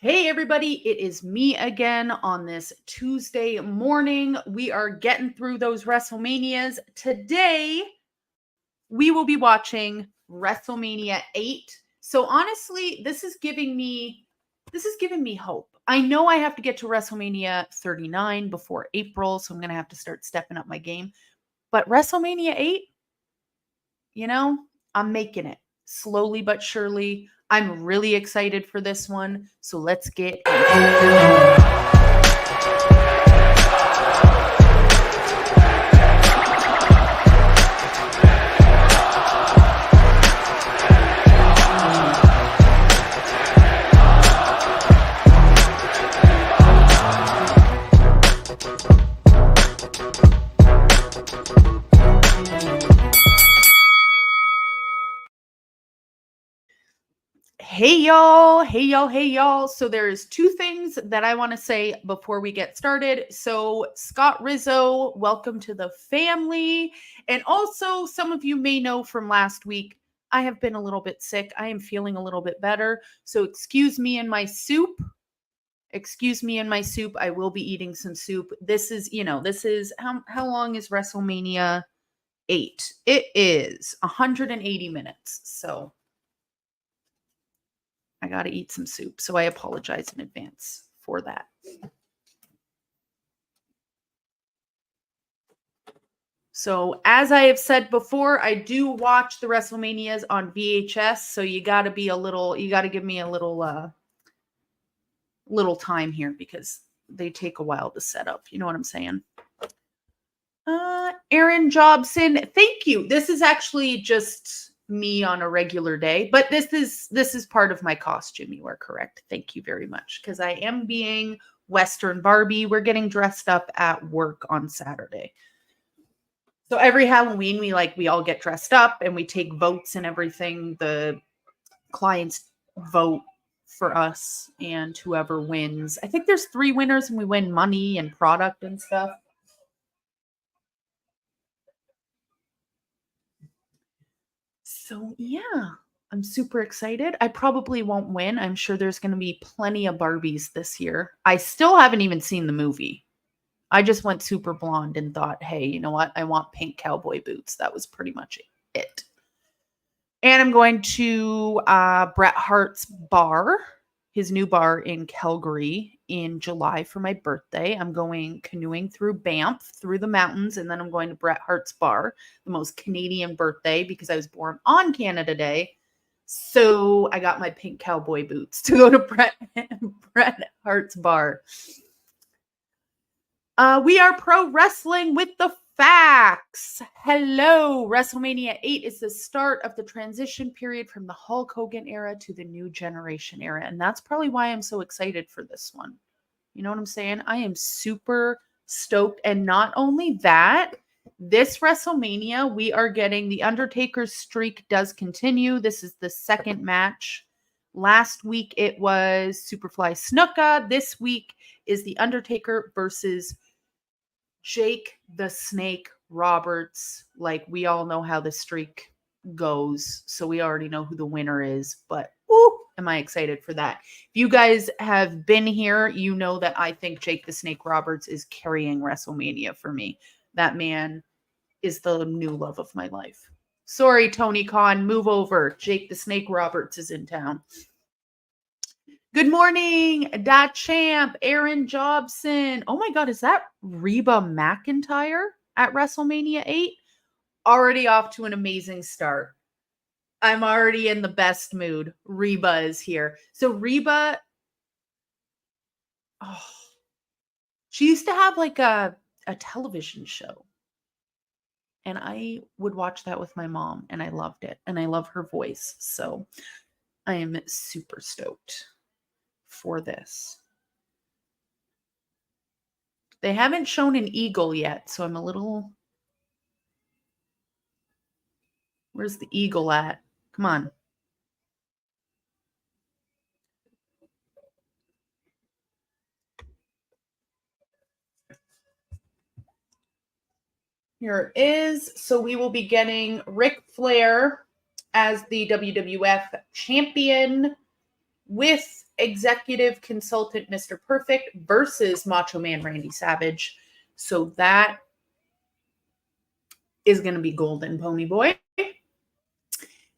Hey everybody, it is me again on this Tuesday morning. We are getting through those WrestleManias. Today, we will be watching WrestleMania 8. So honestly, this is giving me hope. I know I have to get to WrestleMania 39 before April, so I'm going to have to start stepping up my game. But WrestleMania 8, I'm making it slowly but surely. I'm really excited for this one. So let's get into it. Hey y'all. So there's two things that I want to say before we get started. So Scott Rizzo, welcome to the family. And also some of you may know from last week, I have been a little bit sick. I am feeling a little bit better. So excuse me in my soup. I will be eating some soup. This is how long is WrestleMania 8? It is 180 minutes. So I got to eat some soup. So I apologize in advance for that. So as I have said before, I do watch the WrestleManias on VHS. So you got to give me a little time here because they take a while to set up. You know what I'm saying? Aaron Jobson, thank you. This is actually just me on a regular day, but this is part of my costume. You are correct. Thank you very much, because I am being Western Barbie. We're getting dressed up at work on Saturday. So every Halloween we all get dressed up and we take votes and everything. The clients vote for us, and whoever wins, I think there's 3 winners, and we win money and product and stuff. So yeah, I'm super excited. I probably won't win. I'm sure there's going to be plenty of Barbies this year. I still haven't even seen the movie. I just went super blonde and thought, hey, you know what? I want pink cowboy boots. That was pretty much it. And I'm going to Bret Hart's bar, his new bar in Calgary, in July for my birthday. I'm going canoeing through Banff, through the mountains, and then I'm going to Bret Hart's bar, the most Canadian birthday because I was born on Canada Day. So I got my pink cowboy boots to go to Bret Hart's bar. We are pro wrestling with the facts. Hello. WrestleMania 8 is the start of the transition period from the Hulk Hogan era to the new generation era. And that's probably why I'm so excited for this one. You know what I'm saying? I am super stoked. And not only that, this WrestleMania, we are getting the Undertaker's streak does continue. This is the second match. Last week it was Superfly Snuka. This week is the Undertaker versus Jake the Snake Roberts. Like, we all know how the streak goes, so we already know who the winner is, but am I excited for that. If you guys have been here, you know that I think Jake the Snake Roberts is carrying WrestleMania for me. That man is the new love of my life. Sorry, Tony Khan, move over. Jake the Snake Roberts is in town. Good morning, Da Champ, Aaron Jobson. Oh my God, is that Reba McEntire at WrestleMania 8? Already off to an amazing start. I'm already in the best mood. Reba is here. So Reba, she used to have like a television show. And I would watch that with my mom, and I loved it. And I love her voice. So I am super stoked for this. They haven't shown an eagle yet, so I'm a little... Where's the eagle at? Come on. Here it is. So we will be getting Ric Flair as the WWF champion. with executive consultant Mr. Perfect versus Macho Man Randy Savage. So that is going to be golden, Pony Boy.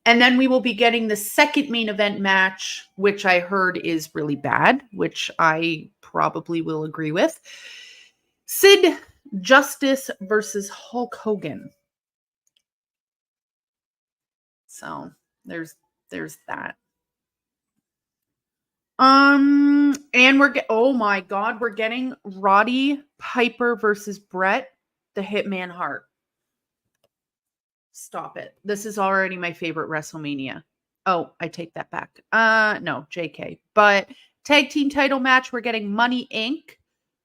And then we will be getting the second main event match, which I heard is really bad, which I probably will agree with. Sid Justice versus Hulk Hogan. So there's that. And oh my God, we're getting Roddy Piper versus Bret the Hitman Hart. Stop it. This is already my favorite WrestleMania. Oh, I take that back. No, JK. But tag team title match, we're getting Money Inc.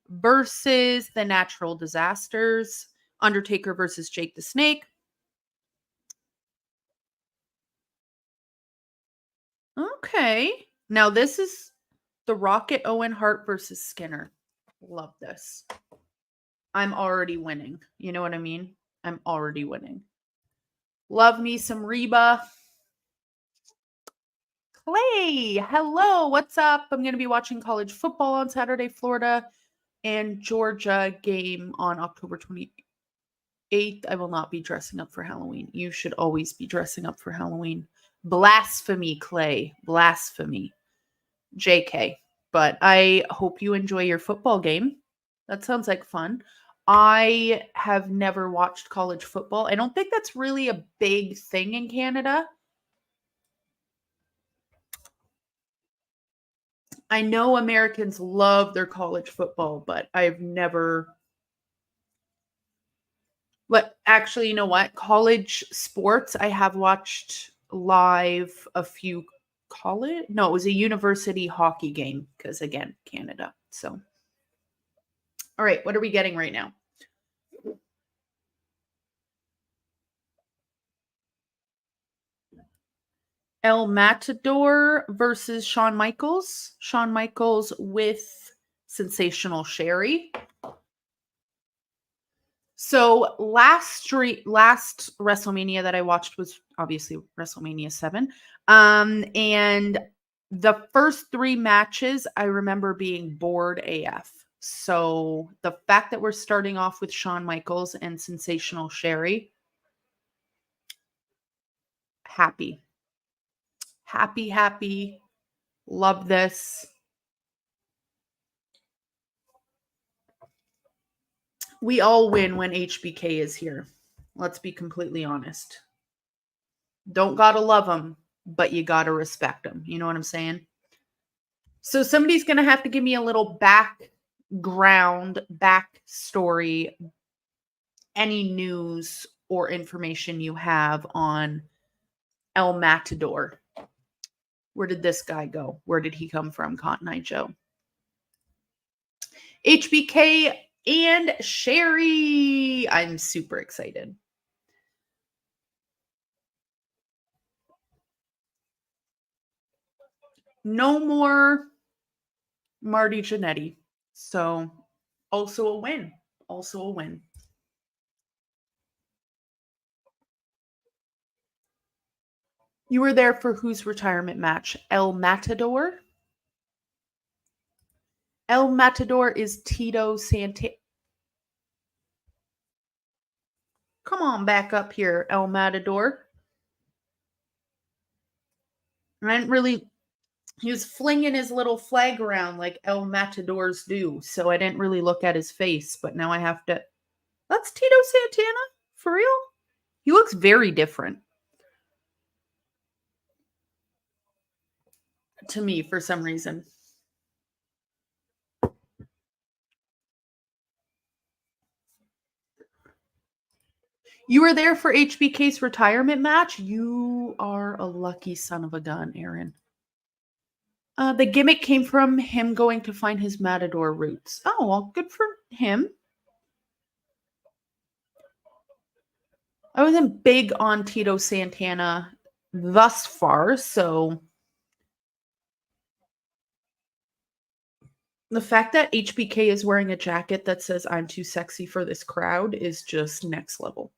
versus the Natural Disasters. Undertaker versus Jake the Snake. Okay. Now this is the Rocket Owen Hart versus Skinner. Love this. I'm already winning. You know what I mean? I'm already winning. Love me some Reba. Clay, hello. What's up? I'm going to be watching college football on Saturday, Florida and Georgia game on October 28th. I will not be dressing up for Halloween. You should always be dressing up for Halloween. Blasphemy, Clay. Blasphemy. JK. But I hope you enjoy your football game. That sounds like fun. I have never watched college football. I don't think that's really a big thing in Canada. I know Americans love their college football, but I've never. But actually, you know what? College sports, I have watched live a few college. No, it was a university hockey game because, again, Canada. So, all right, what are we getting right now? El Matador versus Shawn Michaels. Shawn Michaels with Sensational Sherry. So last WrestleMania that I watched was obviously WrestleMania VII. And the first 3 matches, I remember being bored AF. So the fact that we're starting off with Shawn Michaels and Sensational Sherry, happy. Happy. Love this. We all win when HBK is here. Let's be completely honest. Don't gotta love him, but you gotta respect him. You know what I'm saying? So somebody's gonna have to give me a little backstory, any news or information you have on El Matador. Where did this guy go? Where did he come from, Cotton Eye Joe? HBK and Sherry. I'm super excited. No more Marty Jannetty. So also a win. You were there for whose retirement match? El Matador? El Matador is Tito Santana. Come on back up here, El Matador. I didn't really. He was flinging his little flag around like El Matadors do, so I didn't really look at his face, but now I have to. That's Tito Santana? For real? He looks very different to me for some reason. You were there for HBK's retirement match? You are a lucky son of a gun, Aaron. The gimmick came from him going to find his Matador roots. Oh, well, good for him. I wasn't big on Tito Santana thus far, so the fact that HBK is wearing a jacket that says I'm too sexy for this crowd is just next level.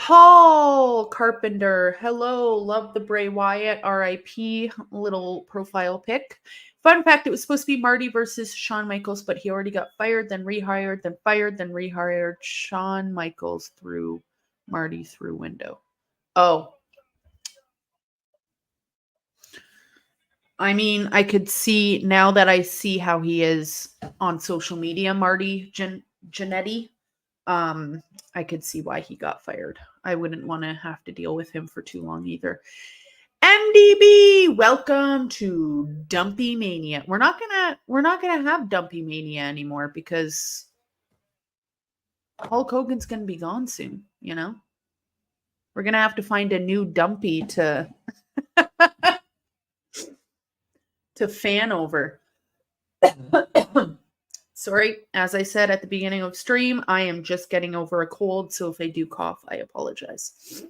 Paul Carpenter. Hello. Love the Bray Wyatt. RIP. Little profile pic. Fun fact, it was supposed to be Marty versus Shawn Michaels, but he already got fired, then rehired, then fired, then rehired. Shawn Michaels threw Marty through window. Oh. I mean, I could see, now that I see how he is on social media, Marty Jannetty, I could see why he got fired. I wouldn't want to have to deal with him for too long either. MDB, welcome to Dumpy Mania. We're not gonna have Dumpy Mania anymore because Hulk Hogan's gonna be gone soon. You know, we're gonna have to find a new Dumpy to fan over. Sorry, as I said at the beginning of stream, I am just getting over a cold, so if I do cough, I apologize.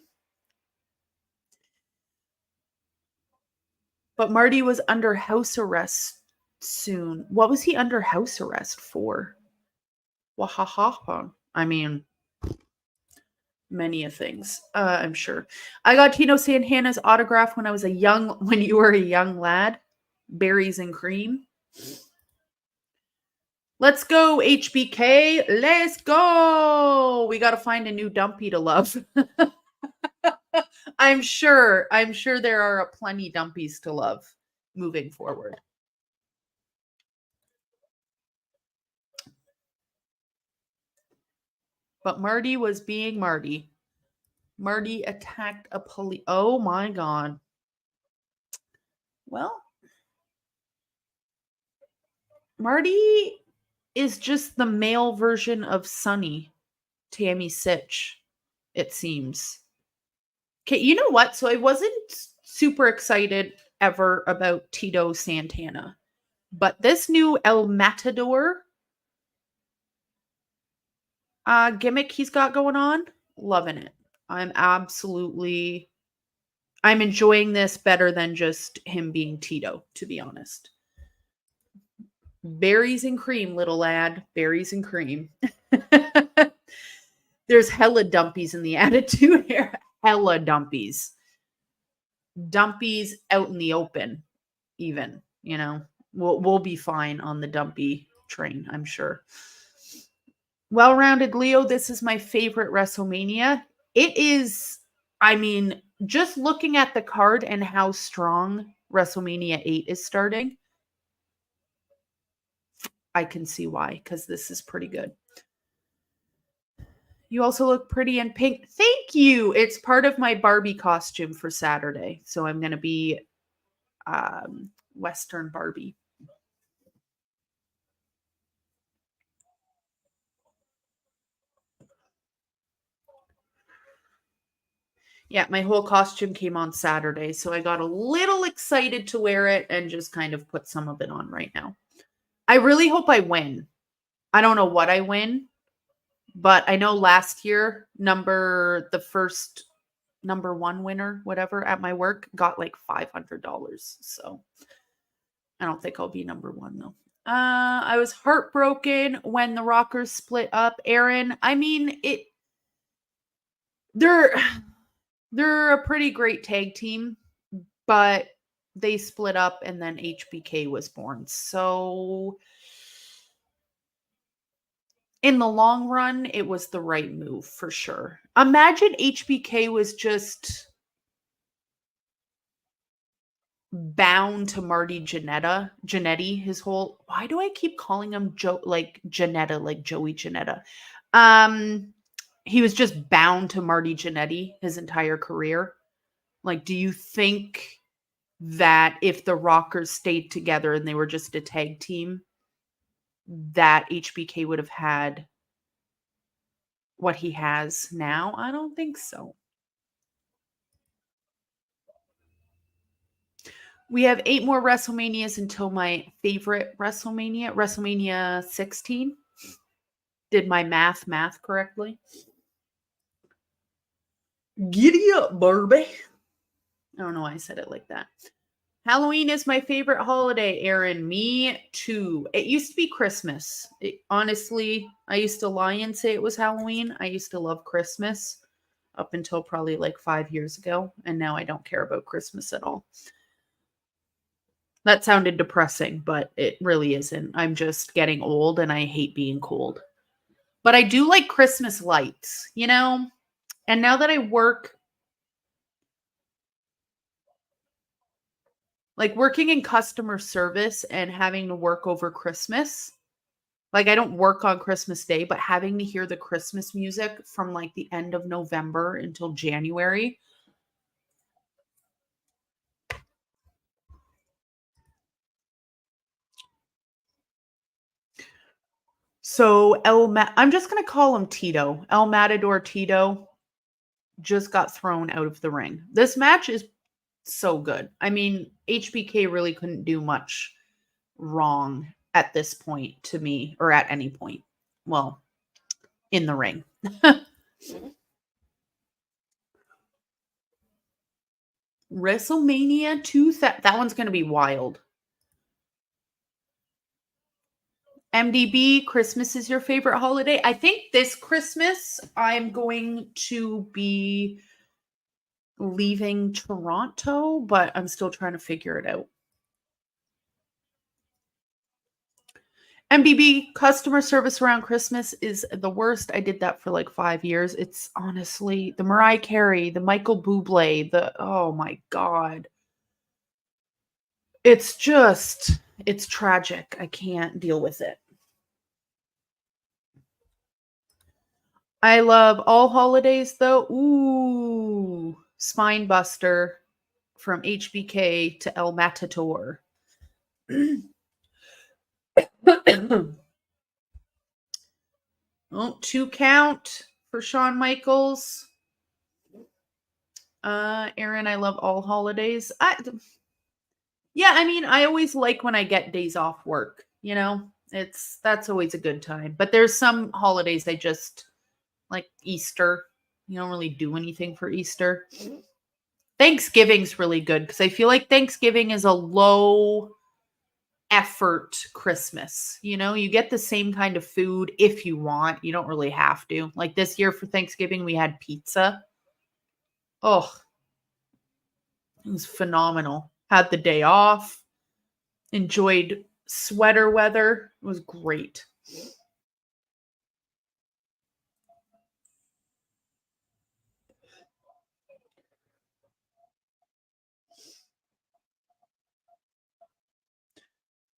But Marty was under house arrest soon. What was he under house arrest for? Wahaha. I mean, many of things, I'm sure. I got Tino Santana's autograph when you were a young lad. Berries and cream. Let's go, HBK. Let's go. We got to find a new Dumpy to love. I'm sure there are plenty Dumpies to love moving forward. But Marty was being Marty. Marty attacked a police. Oh my God. Well, Marty is just the male version of Sonny, Tammy Sitch, it seems. Okay, you know what? So I wasn't super excited ever about Tito Santana. But this new El Matador gimmick he's got going on, loving it. I'm enjoying this better than just him being Tito, to be honest. Berries and cream, little lad. Berries and cream. There's hella Dumpies in the Attitude Era. Hella Dumpies. Dumpies out in the open, even. You know, we'll be fine on the Dumpy train, I'm sure. Well-rounded Leo, this is my favorite WrestleMania. It is, I mean, just looking at the card and how strong WrestleMania VIII is starting, I can see why, because this is pretty good. You also look pretty in pink. Thank you. It's part of my Barbie costume for Saturday. So I'm going to be Western Barbie. Yeah, my whole costume came on Saturday, so I got a little excited to wear it and just kind of put some of it on right now. I really hope I win. I don't know what I win, but I know last year, the first number one winner, whatever, at my work got like $500. So I don't think I'll be number one though. I was heartbroken when the Rockers split up. Aaron, I mean, they're a pretty great tag team, but they split up and then HBK was born. So in the long run, it was the right move for sure. Imagine HBK was just bound to Marty Jannetty, his whole, why do I keep calling him Janetta, like Joey Janetta? He was just bound to Marty Jannetty his entire career. Like, do you think that if the Rockers stayed together and they were just a tag team, that HBK would have had what he has now? I don't think so. We have 8 more WrestleManias until my favorite WrestleMania, WrestleMania 16. Did my math correctly? Giddy up, Barbie. I don't know why I said it like that. Halloween is my favorite holiday, Aaron. Me too. It used to be Christmas. Honestly, I used to lie and say it was Halloween. I used to love Christmas. up until probably like 5 years ago, and now I don't care about Christmas at all. That sounded depressing, but it really isn't. I'm just getting old and I hate being cold. But I do like Christmas lights, you know? And now that I work, like working in customer service and having to work over Christmas, like I don't work on Christmas Day, but having to hear the Christmas music from like the end of November until January. So I'm just going to call him Tito. El Matador Tito just got thrown out of the ring. This match is so good. I mean, HBK really couldn't do much wrong at this point to me, or at any point. Well, in the ring. WrestleMania 2, that one's going to be wild. MDB, Christmas is your favorite holiday? I think this Christmas I'm going to be leaving Toronto, but I'm still trying to figure it out. MBB, customer service around Christmas is the worst. I did that for like 5 years. It's honestly the Mariah Carey, the Michael Bublé, oh my God. It's tragic. I can't deal with it. I love all holidays though. Ooh, Spine Buster from HBK to El Matador. Oh, 2 count for Shawn Michaels. Aaron, I love all holidays. Yeah, I mean, I always like when I get days off work, you know? That's always a good time. But there's some holidays I just like Easter. You don't really do anything for Easter. Thanksgiving's really good because I feel like Thanksgiving is a low effort Christmas. You know, you get the same kind of food if you want. You don't really have to. Like this year for Thanksgiving, we had pizza. Oh, it was phenomenal. Had the day off, enjoyed sweater weather. It was great.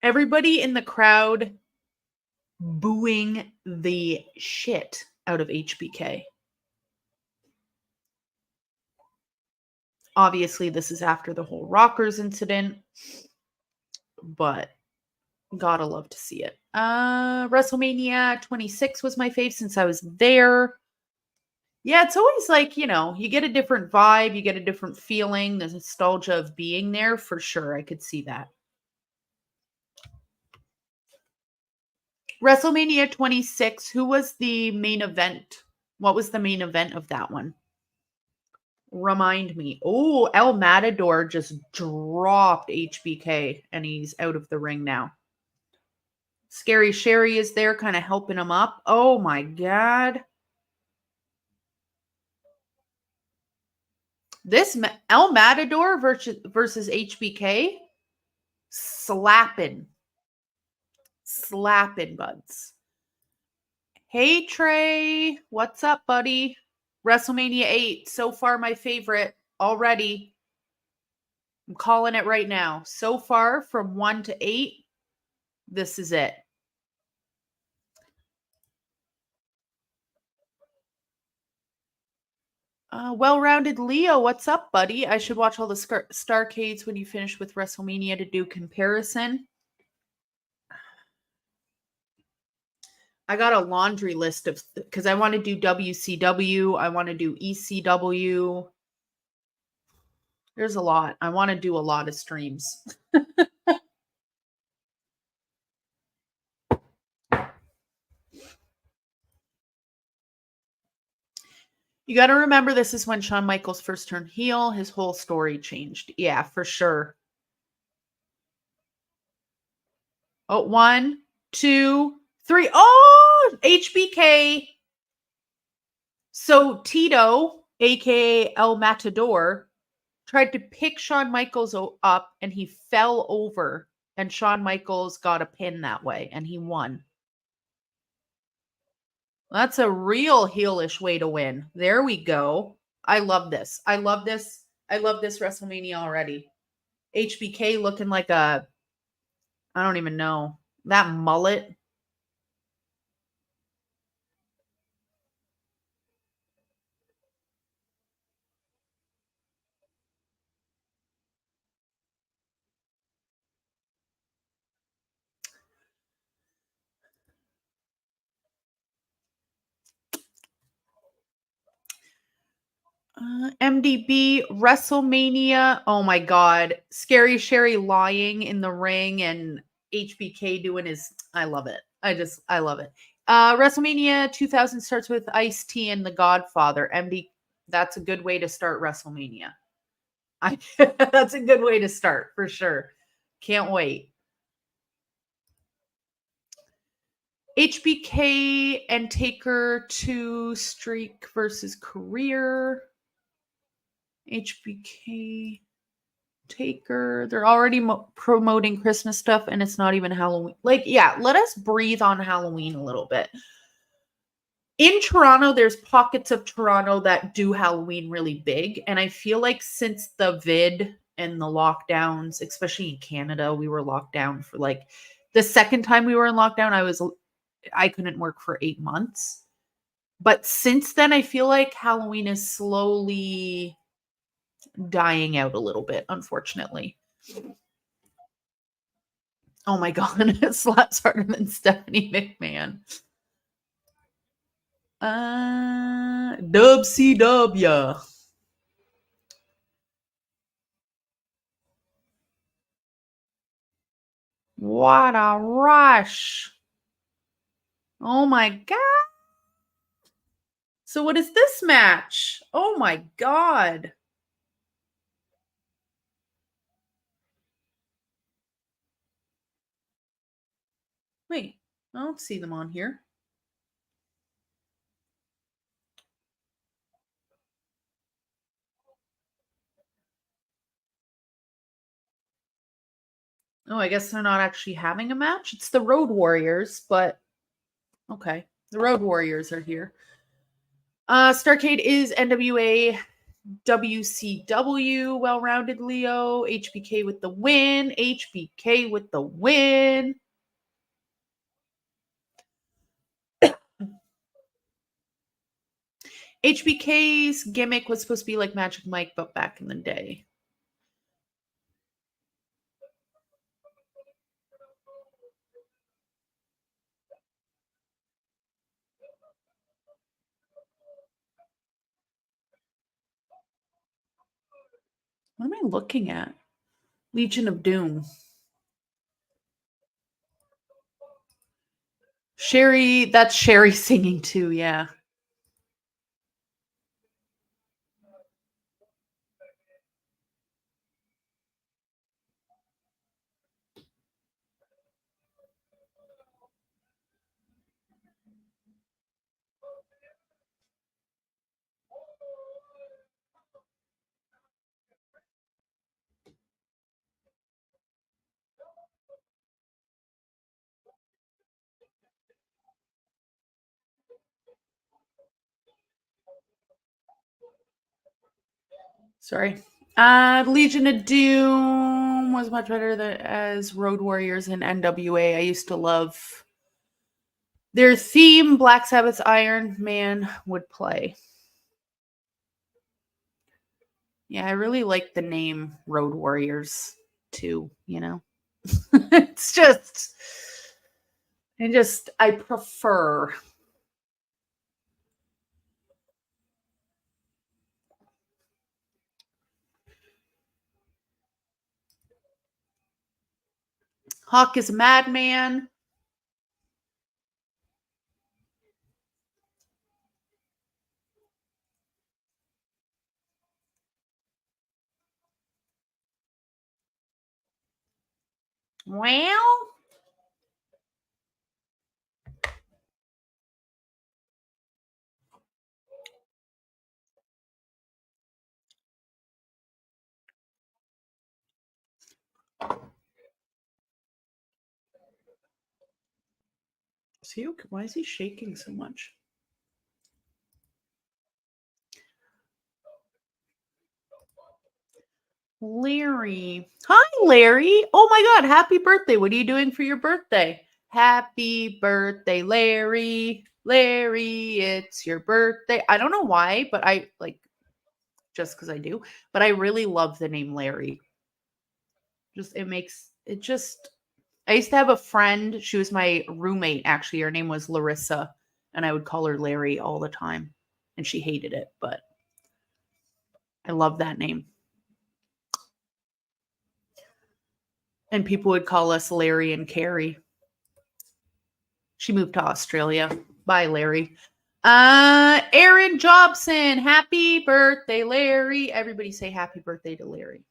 Everybody in the crowd booing the shit out of HBK. Obviously, this is after the whole Rockers incident, but gotta love to see it. WrestleMania 26 was my fave since I was there. Yeah, it's always like, you know, you get a different vibe, you get a different feeling, the nostalgia of being there for sure. I could see that. WrestleMania 26, who was the main event? What was the main event of that one? Remind me. Oh, El Matador just dropped HBK and he's out of the ring now. Scary Sherry is there kind of helping him up. Oh my God. This El Matador versus HBK, slapping buds. Hey Trey, what's up, buddy? WrestleMania 8, so far my favorite already. I'm calling it right now. So far from 1 to 8, this is it. Well-rounded Leo, what's up, buddy? I should watch all the Starcades when you finish with WrestleMania to do comparison. I got a laundry list of because I want to do WCW, I want to do ECW. There's a lot. I want to do a lot of streams. You got to remember this is when Shawn Michaels first turned heel. His whole story changed. Yeah, for sure. Oh, 1, 2, 3. Oh, HBK. So Tito aka El Matador, tried to pick Shawn Michaels up and he fell over, and Shawn Michaels got a pin that way and he won. That's a real heelish way to win. There we go. I love this. I love this. I love this WrestleMania already. HBK looking like a, I don't even know, that mullet. MDB WrestleMania. Oh my God. Scary Sherry lying in the ring and HBK doing his, I love it. I love it. WrestleMania 2000 starts with Ice-T and The Godfather. MD, that's a good way to start WrestleMania. That's a good way to start for sure. Can't wait. HBK and Taker 2 streak versus career. HBK Taker. They're already promoting Christmas stuff and it's not even Halloween. Like, yeah, let us breathe on Halloween a little bit. In Toronto, there's pockets of Toronto that do Halloween really big. And I feel like since the vid and the lockdowns, especially in Canada, we were locked down for like the second time we were in lockdown, I couldn't work for 8 months. But since then, I feel like Halloween is slowly dying out a little bit, unfortunately. Oh my God, it slaps harder than Stephanie McMahon. Dub CW. What a rush. Oh my God. So what is this match? Oh my God. Wait, I don't see them on here. Oh, I guess they're not actually having a match. It's the Road Warriors, but okay. The Road Warriors are here. Starcade is NWA WCW, well-rounded Leo, HBK with the win, HBK with the win. HBK's gimmick was supposed to be like Magic Mike, but back in the day. What am I looking at? Legion of Doom. Sherry, that's Sherry singing too, yeah. Sorry. Legion of Doom was much better as Road Warriors and NWA. I used to love their theme. Black Sabbath's Iron Man would play. Yeah, I really like the name Road Warriors too, you know. It's just I prefer. Hawk is a madman. Well, See, why is he shaking so much? Larry. Hi, Larry. Oh my God. Happy birthday. What are you doing for your birthday? Happy birthday, Larry. Larry, it's your birthday. I don't know why, but I like just because I do, but I really love the name Larry. I used to have a friend. She was my roommate, actually. Her name was Larissa, and I would call her Larry all the time. And she hated it, but I love that name. And people would call us Larry and Carrie. She moved to Australia. Bye, Larry. Aaron Jobson. Happy birthday, Larry. Everybody say happy birthday to Larry.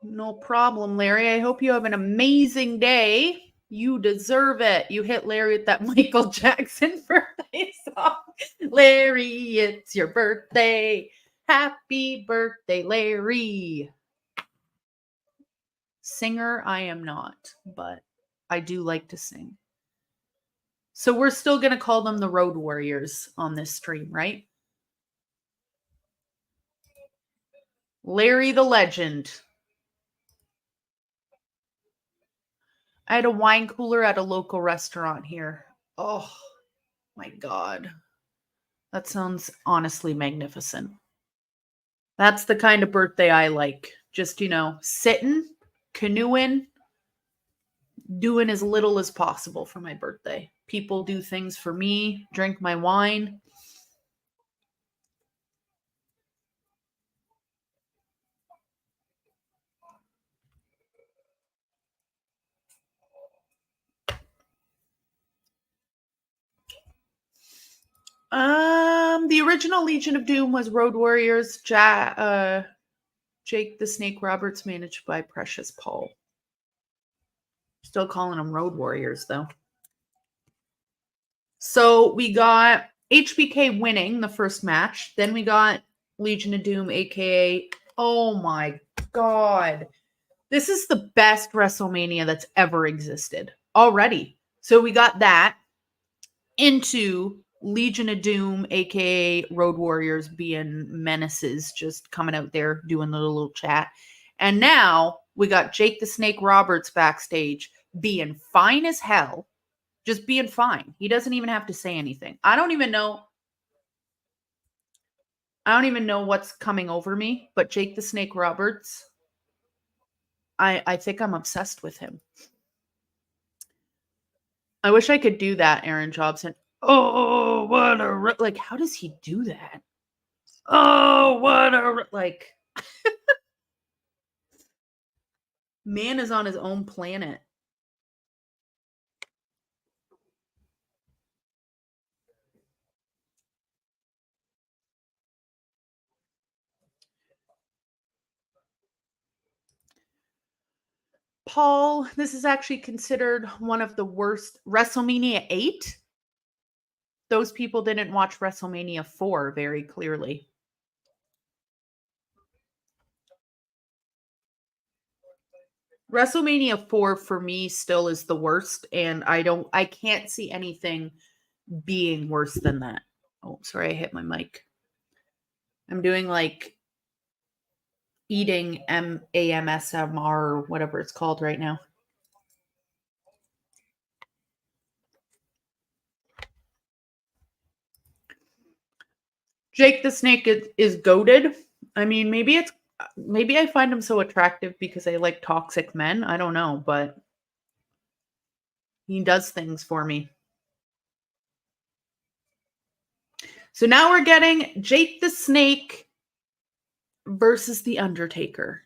No problem, Larry. I hope you have an amazing day. You deserve it. You hit Larry with that Michael Jackson birthday song. Larry, it's your birthday. Happy birthday, Larry. Singer, I am not, but I do like to sing. So we're still going to call them the Road Warriors on this stream, right? Larry the Legend. I had a wine cooler at a local restaurant here. Oh my God. That sounds honestly magnificent. That's the kind of birthday I like. Just, sitting, canoeing, doing as little as possible for my birthday. People do things for me, drink my wine. The original Legion of Doom was Road Warriors, Jake the Snake Roberts, managed by Precious Paul. Still calling them Road Warriors, though. So we got HBK winning the first match. Then we got Legion of Doom, aka, oh my God. This is the best WrestleMania that's ever existed already. So we got that into Legion of Doom, aka Road Warriors, being menaces, just coming out there doing the little chat. And now we got Jake the Snake Roberts backstage being fine as hell, just being fine. He doesn't even have to say anything. I don't even know what's coming over me, but Jake the Snake Roberts, I think I'm obsessed with him. I wish I could do that, Aaron Jobson. Oh, what a like! How does he do that? Oh, what a like! Man is on his own planet. Paul, this is actually considered one of the worst. WrestleMania VIII. Those people didn't watch WrestleMania 4 very clearly. WrestleMania 4 for me still is the worst, and I can't see anything being worse than that. Oh, sorry, I hit my mic. I'm doing like eating AMSMR or whatever it's called right now. Jake the Snake is goated. I mean, maybe I find him so attractive because I like toxic men. I don't know, but he does things for me. So now we're getting Jake the Snake versus The Undertaker.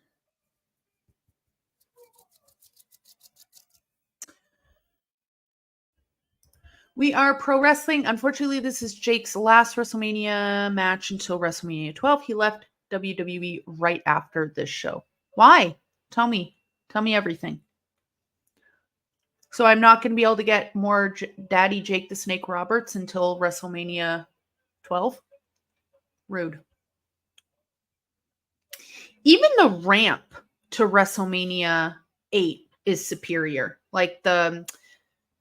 We are pro wrestling. Unfortunately, this is Jake's last WrestleMania match until WrestleMania 12. He left WWE right after this show. Why? Tell me. Tell me everything. So I'm not going to be able to get more Daddy Jake the Snake Roberts until WrestleMania 12? Rude. Even the ramp to WrestleMania 8 is superior. Like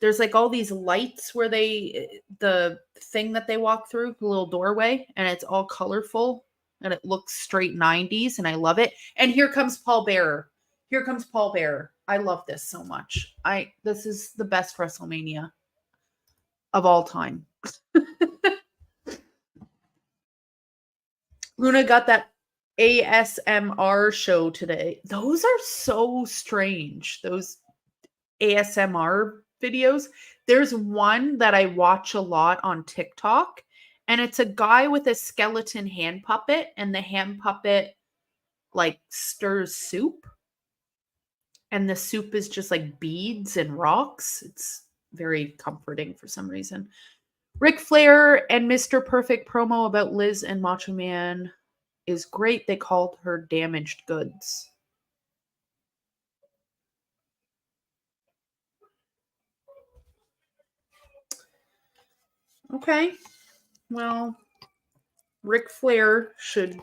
there's like all these lights where the thing that they walk through, the little doorway, and it's all colorful and it looks straight 90s and I love it. And here comes Paul Bearer. Here comes Paul Bearer. I love this so much. This is the best WrestleMania of all time. Luna got that ASMR show today. Those are so strange. Those ASMR videos. There's one that I watch a lot on TikTok, and it's a guy with a skeleton hand puppet, and the hand puppet like stirs soup, and the soup is just like beads and rocks. It's very comforting for some reason. Ric Flair and Mr. Perfect promo about Liz and Macho Man is great. They called her damaged goods. Okay. Well, Ric Flair should,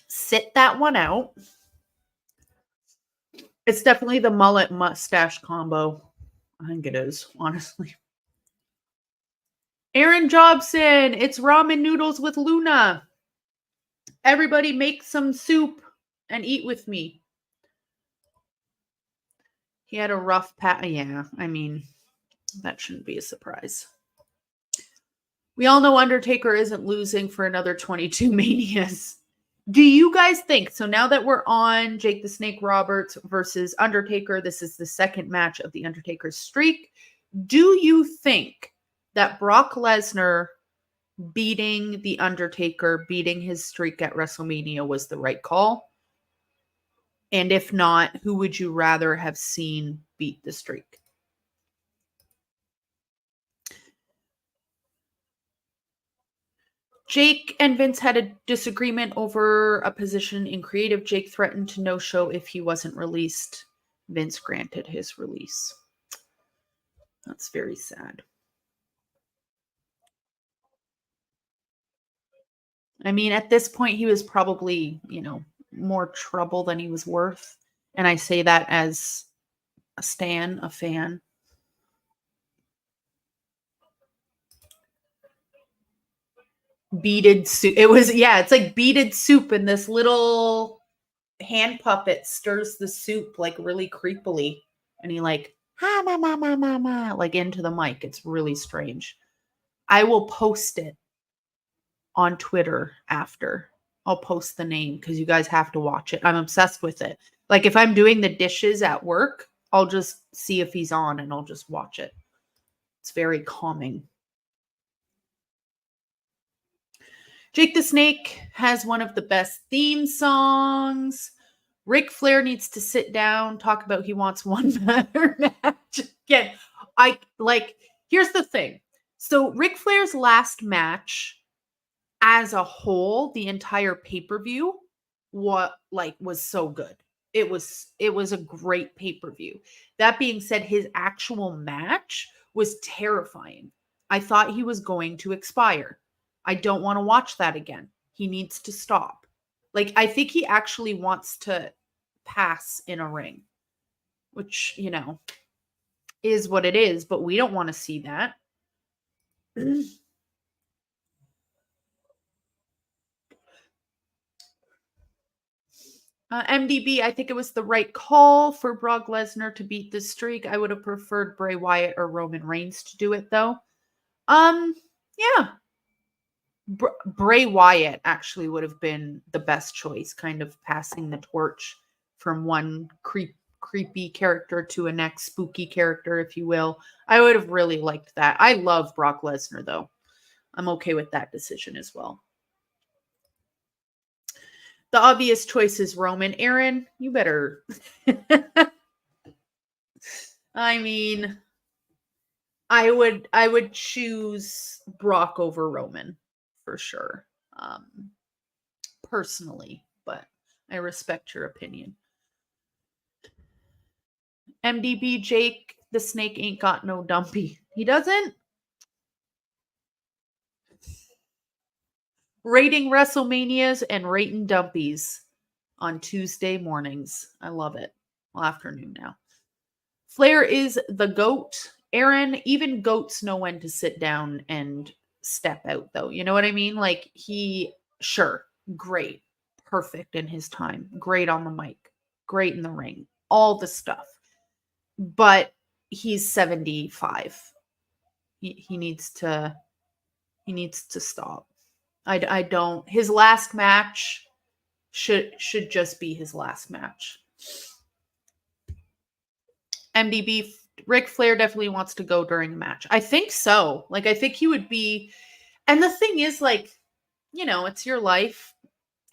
sit that one out. It's definitely the mullet mustache combo. I think it is, honestly. Aaron Jobson, it's ramen noodles with Luna. Everybody make some soup and eat with me. He had a rough patch. Yeah, I mean, that shouldn't be a surprise. We all know Undertaker isn't losing for another 22 Manias. Do you guys think, so now that we're on Jake the Snake Roberts versus Undertaker, this is the second match of the Undertaker's streak. Do you think that Brock Lesnar beating the Undertaker, beating his streak at WrestleMania was the right call? And if not, who would you rather have seen beat the streak? Jake and Vince had a disagreement over a position in creative. Jake threatened to no-show if he wasn't released. Vince granted his release. That's very sad. I mean, at this point, he was probably, more trouble than he was worth. And I say that as a fan. Beaded soup. It's like beaded soup, and this little hand puppet stirs the soup like really creepily. And he like, ha, ma, ma, ma, ma, ma, like into the mic. It's really strange. I will post it on Twitter after. I'll post the name because you guys have to watch it. I'm obsessed with it. Like if I'm doing the dishes at work, I'll just see if he's on and I'll just watch it. It's very calming. Jake the Snake has one of the best theme songs. Ric Flair needs to sit down, talk about he wants one better match. Again, here's the thing. So Ric Flair's last match as a whole, the entire pay-per-view was so good. It was a great pay-per-view. That being said, his actual match was terrifying. I thought he was going to expire. I don't want to watch that again. He needs to stop. Like, I think he actually wants to pass in a ring, which, is what it is, but we don't want to see that. MDB, I think it was the right call for Brock Lesnar to beat this streak. I would have preferred Bray Wyatt or Roman Reigns to do it, though. Yeah. Bray Wyatt actually would have been the best choice, kind of passing the torch from one creepy character to a next spooky character, if you will. I would have really liked that. I love Brock Lesnar, though. I'm okay with that decision as well. The obvious choice is Roman. Aaron, you better. I mean, I would choose Brock over Roman for sure. Personally, but I respect your opinion. MDB Jake the Snake ain't got no dumpy. He doesn't. Rating WrestleManias and rating dumpies on Tuesday mornings. I love it. Well, afternoon now. Flair is the GOAT. Aaron, even goats know when to sit down and step out, though. You know what I mean? Like, sure, great, perfect in his time, great on the mic, great in the ring, all the stuff. But he's 75. He needs to stop. I don't. His last match should just be his last match. MDB Ric Flair definitely wants to go during a match. I think so. Like, I think he would be. And the thing is, like, it's your life.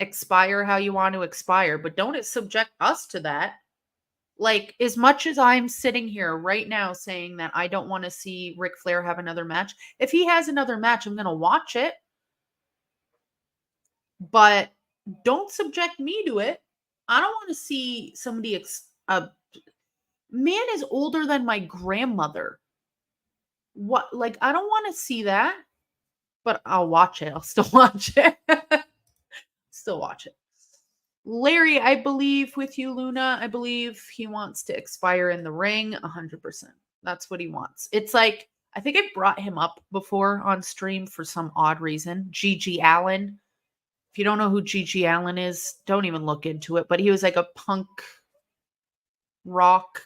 Expire how you want to expire, but don't subject us to that. Like, as much as I'm sitting here right now saying that I don't want to see Ric Flair have another match, if he has another match, I'm going to watch it. But don't subject me to it. I don't want to see somebody, a man is older than my grandmother. What, like, I don't want to see that, but I'll watch it. I'll still watch it. Still watch it. Larry, I believe with you, Luna. I believe he wants to expire in the ring 100%. That's what he wants. It's like, I think I brought him up before on stream for some odd reason. Gigi Allen. If you don't know who Gigi Allen is, don't even look into it. But he was like a punk rock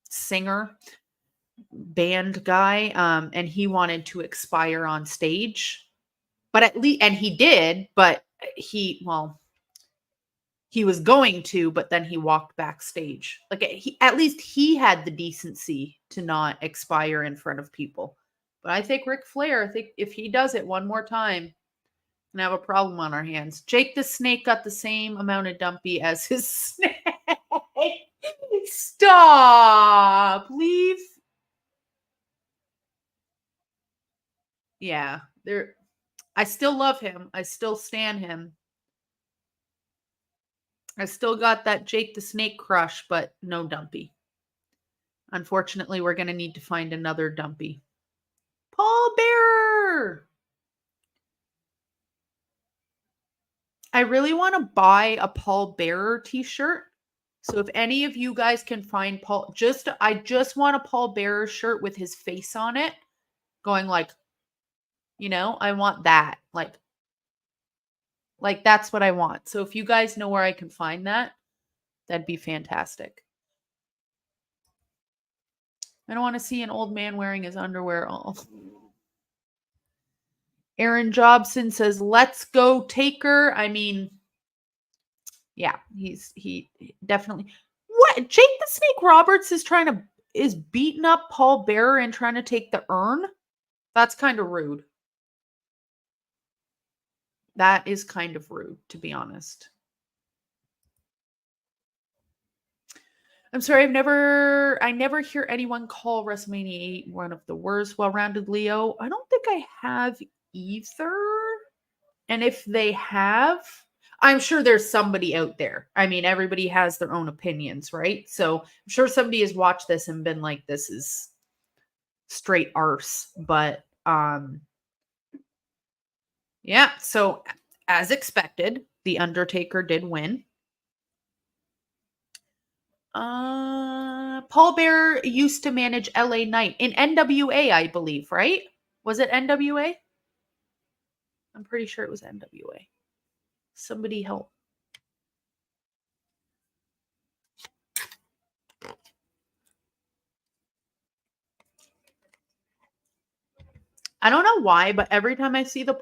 singer band guy. And he wanted to expire on stage. But at least, and he did, but he was going to, but then he walked backstage. Like, at least he had the decency to not expire in front of people. But I think Ric Flair, I think if he does it one more time, and have a problem on our hands. Jake the Snake got the same amount of dumpy as his snake. Stop. Leave. Yeah. I still love him. I still stan him. I still got that Jake the Snake crush, but no dumpy. Unfortunately, we're going to need to find another dumpy. Paul Bearer. I really want to buy a Paul Bearer t-shirt. So if any of you guys can find Paul, I just want a Paul Bearer shirt with his face on it, going like, I want that. Like that's what I want. So if you guys know where I can find that, that'd be fantastic. I don't want to see an old man wearing his underwear all. Aaron Jobson says, "Let's go, Taker." I mean, yeah, he definitely. What? Jake the Snake Roberts is beating up Paul Bearer and trying to take the urn? That's kind of rude. That is kind of rude, to be honest. I'm sorry, I never hear anyone call WrestleMania 8 one of the worst well-rounded Leo. I don't think I have either. And if they have, I'm sure there's somebody out there. I mean, everybody has their own opinions, right? So I'm sure somebody has watched this and been like, this is straight arse. But yeah, so as expected, The Undertaker did win. Paul Bearer used to manage LA Knight in NWA, I believe, right? Was it NWA? I'm pretty sure it was NWA. Somebody help. I don't know why, but every time I see the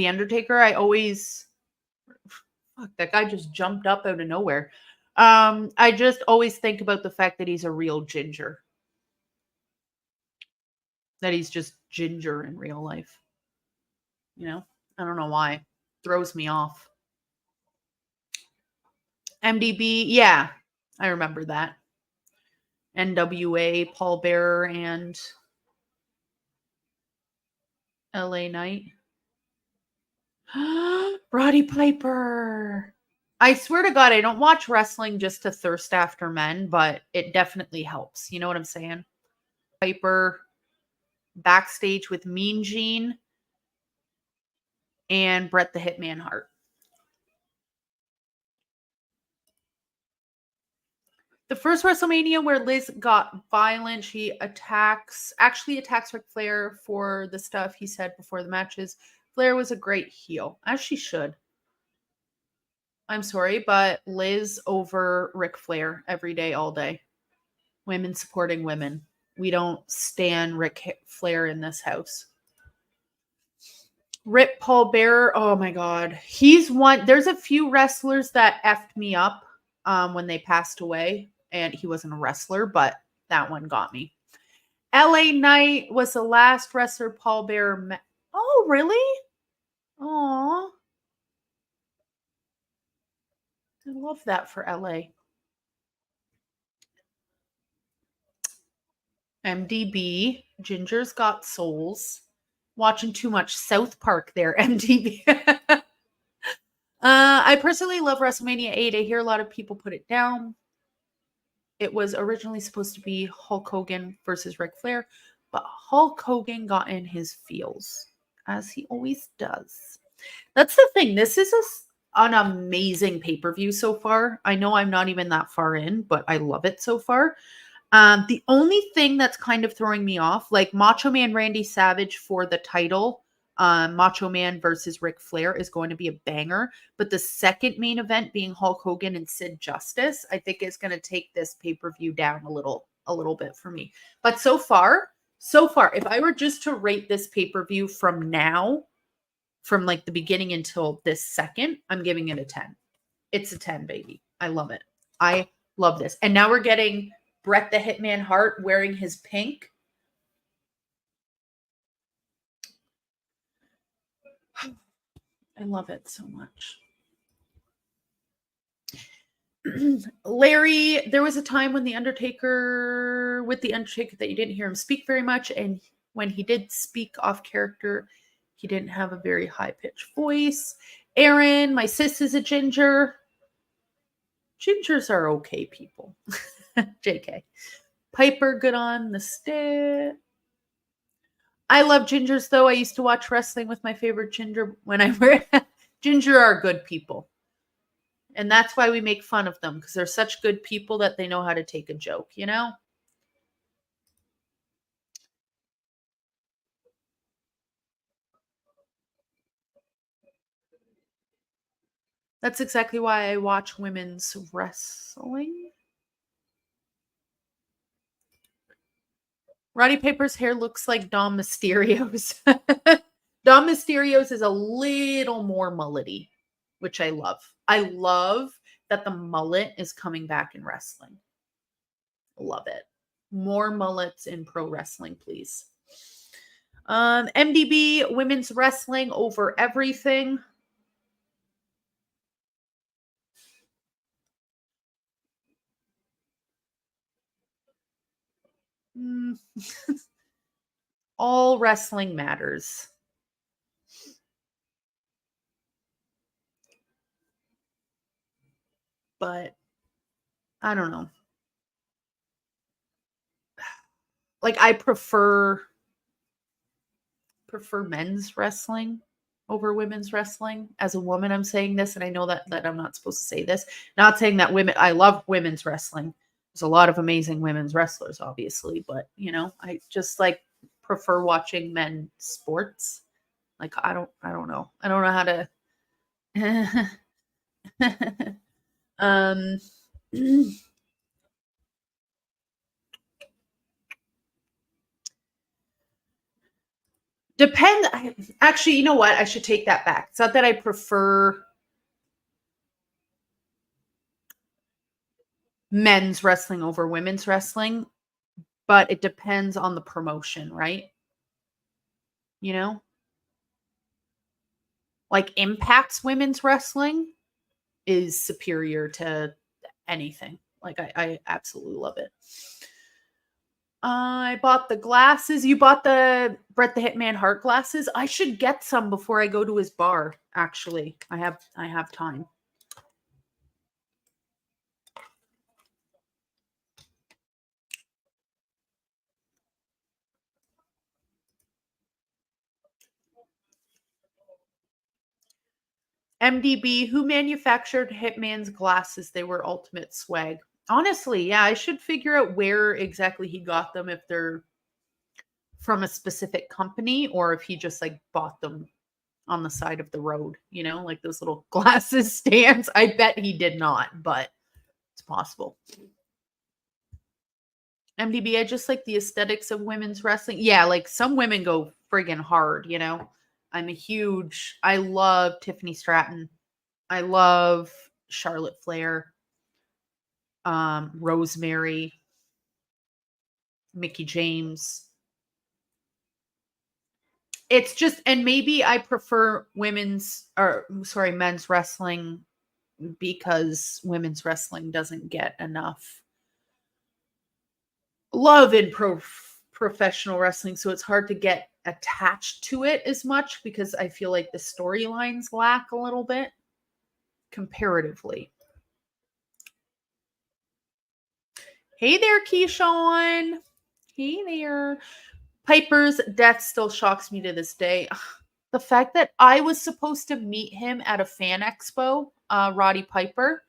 Undertaker, I always fuck, that guy just jumped up out of nowhere. I just always think about the fact that he's a real ginger. That he's just ginger in real life. I don't know why. Throws me off. MDB, yeah, I remember that. NWA, Paul Bearer, and LA Knight. Roddy Piper. I swear to God, I don't watch wrestling just to thirst after men, but it definitely helps. You know what I'm saying? Piper backstage with Mean Gene and Bret the Hitman Hart. The first WrestleMania where Liz got violent, she actually attacks Ric Flair for the stuff he said before the matches. Flair was a great heel, as she should. I'm sorry, but Liz over Ric Flair every day, all day. Women supporting women. We don't stand Ric Flair in this house. Rip Paul Bearer. Oh my God. He's one. There's a few wrestlers that effed me up when they passed away. And he wasn't a wrestler, but that one got me. LA Knight was the last wrestler Paul Bearer met. Oh, really? Oh, I love that for LA. MDB, Ginger's Got Souls. Watching too much South Park there, MDB. I personally love WrestleMania 8. I hear a lot of people put it down. It was originally supposed to be Hulk Hogan versus Ric Flair, but Hulk Hogan got in his feels, as he always does. That's the thing. This is an amazing pay-per-view so far. I know I'm not even that far in, but I love it so far. The only thing that's kind of throwing me off, like Macho Man Randy Savage for the title, Macho Man versus Ric Flair is going to be a banger. But the second main event being Hulk Hogan and Sid Justice, I think is going to take this pay-per-view down a little bit for me. But so far, if I were just to rate this pay-per-view from now, from like the beginning until this second, I'm giving it a 10. It's a 10, baby. I love it. I love this. And now we're getting Bret the Hitman Hart wearing his pink. I love it so much. Larry, there was a time when with The Undertaker that you didn't hear him speak very much. And when he did speak off character, he didn't have a very high-pitched voice. Aaron, my sis is a ginger. Gingers are okay people. JK. Piper, good on the stick. I love gingers, though. I used to watch wrestling with my favorite ginger when I were. Ginger are good people. And that's why we make fun of them, because they're such good people that they know how to take a joke, you know? That's exactly why I watch women's wrestling. Roddy Piper's hair looks like Dom Mysterio's. Dom Mysterio's is a little more mullety, which I love. I love that the mullet is coming back in wrestling. Love it. More mullets in pro wrestling, please. MDB, women's wrestling over everything. All wrestling matters. But I don't know. Like I prefer men's wrestling over women's wrestling. As a woman, I'm saying this, and I know that I'm not supposed to say this. Not saying that I love women's wrestling. There's a lot of amazing women's wrestlers, obviously, but you know, I just like prefer watching men's sports. Like I don't know. I don't know how to depend. Actually, you know what? I should take that back. It's not that I prefer men's wrestling over women's wrestling, but it depends on the promotion, right? You know? like Impact's women's wrestling is superior to anything. Like I absolutely love it. I bought the glasses. You bought the Bret the Hitman Hart glasses. I should get some before I go to his bar. Actually, I have time. MDB, who manufactured Hitman's glasses? They were Ultimate Swag. Honestly, yeah, I should figure out where exactly he got them, if they're from a specific company or if he just like bought them on the side of the road, like those little glasses stands. I bet he did not, but it's possible. MDB, I just like the aesthetics of women's wrestling. Yeah, like some women go friggin' hard, I love Tiffany Stratton. I love Charlotte Flair, Rosemary, Mickey James. It's just, and maybe I prefer men's wrestling because women's wrestling doesn't get enough love in professional wrestling, so it's hard to get attached to it as much because I feel like the storylines lack a little bit comparatively. Hey there, Keyshawn. Hey there. Piper's death still shocks me to this day. The fact that I was supposed to meet him at a fan expo, Roddy Piper,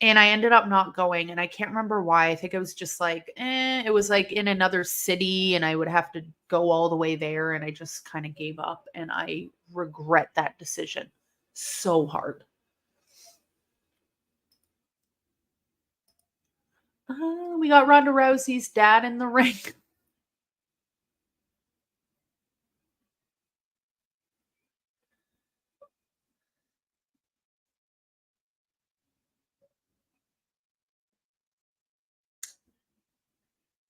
and I ended up not going, and I can't remember why. I think it was just like, it was like in another city, and I would have to go all the way there, and I just kind of gave up, and I regret that decision so hard. We got Ronda Rousey's dad in the ring.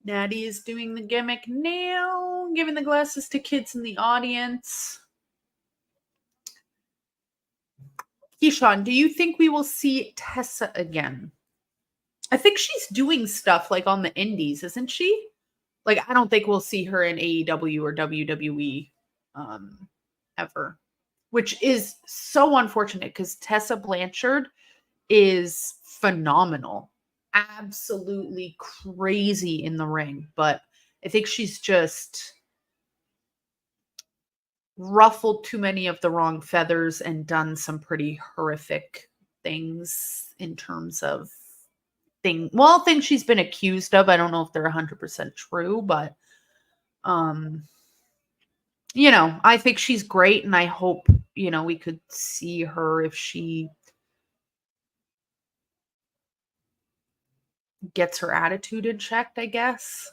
Natty is doing the gimmick now, giving the glasses to kids in the audience. Keyshawn, do you think we will see Tessa again? I think she's doing stuff like on the indies, isn't she? Like, I don't think we'll see her in AEW or WWE ever, which is so unfortunate because Tessa Blanchard is phenomenal, absolutely crazy in the ring. But I think she's just ruffled too many of the wrong feathers and done some pretty horrific things in terms of things she's been accused of. I don't know if they're 100% true, but I think she's great, and I hope, we could see her if she gets her attitude in check, I guess.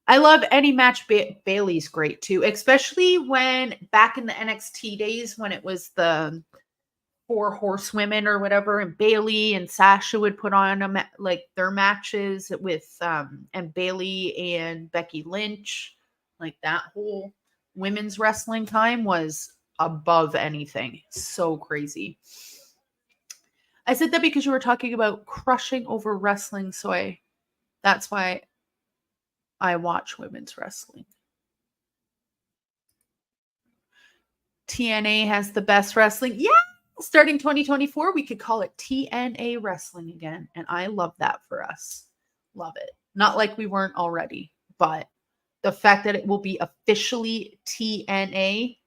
I love any match. Bailey's great too, especially when back in the NXT days when it was the four horsewomen or whatever, and Bailey and Sasha would put on like their matches with and Bailey and Becky Lynch. Like that whole women's wrestling time was above anything. So crazy. I said that because you were talking about crushing over wrestling, so that's why I watch women's wrestling. TNA has the best wrestling. Yeah, starting 2024, we could call it TNA wrestling again. And I love that for us. Love it. Not like we weren't already, but the fact that it will be officially TNA.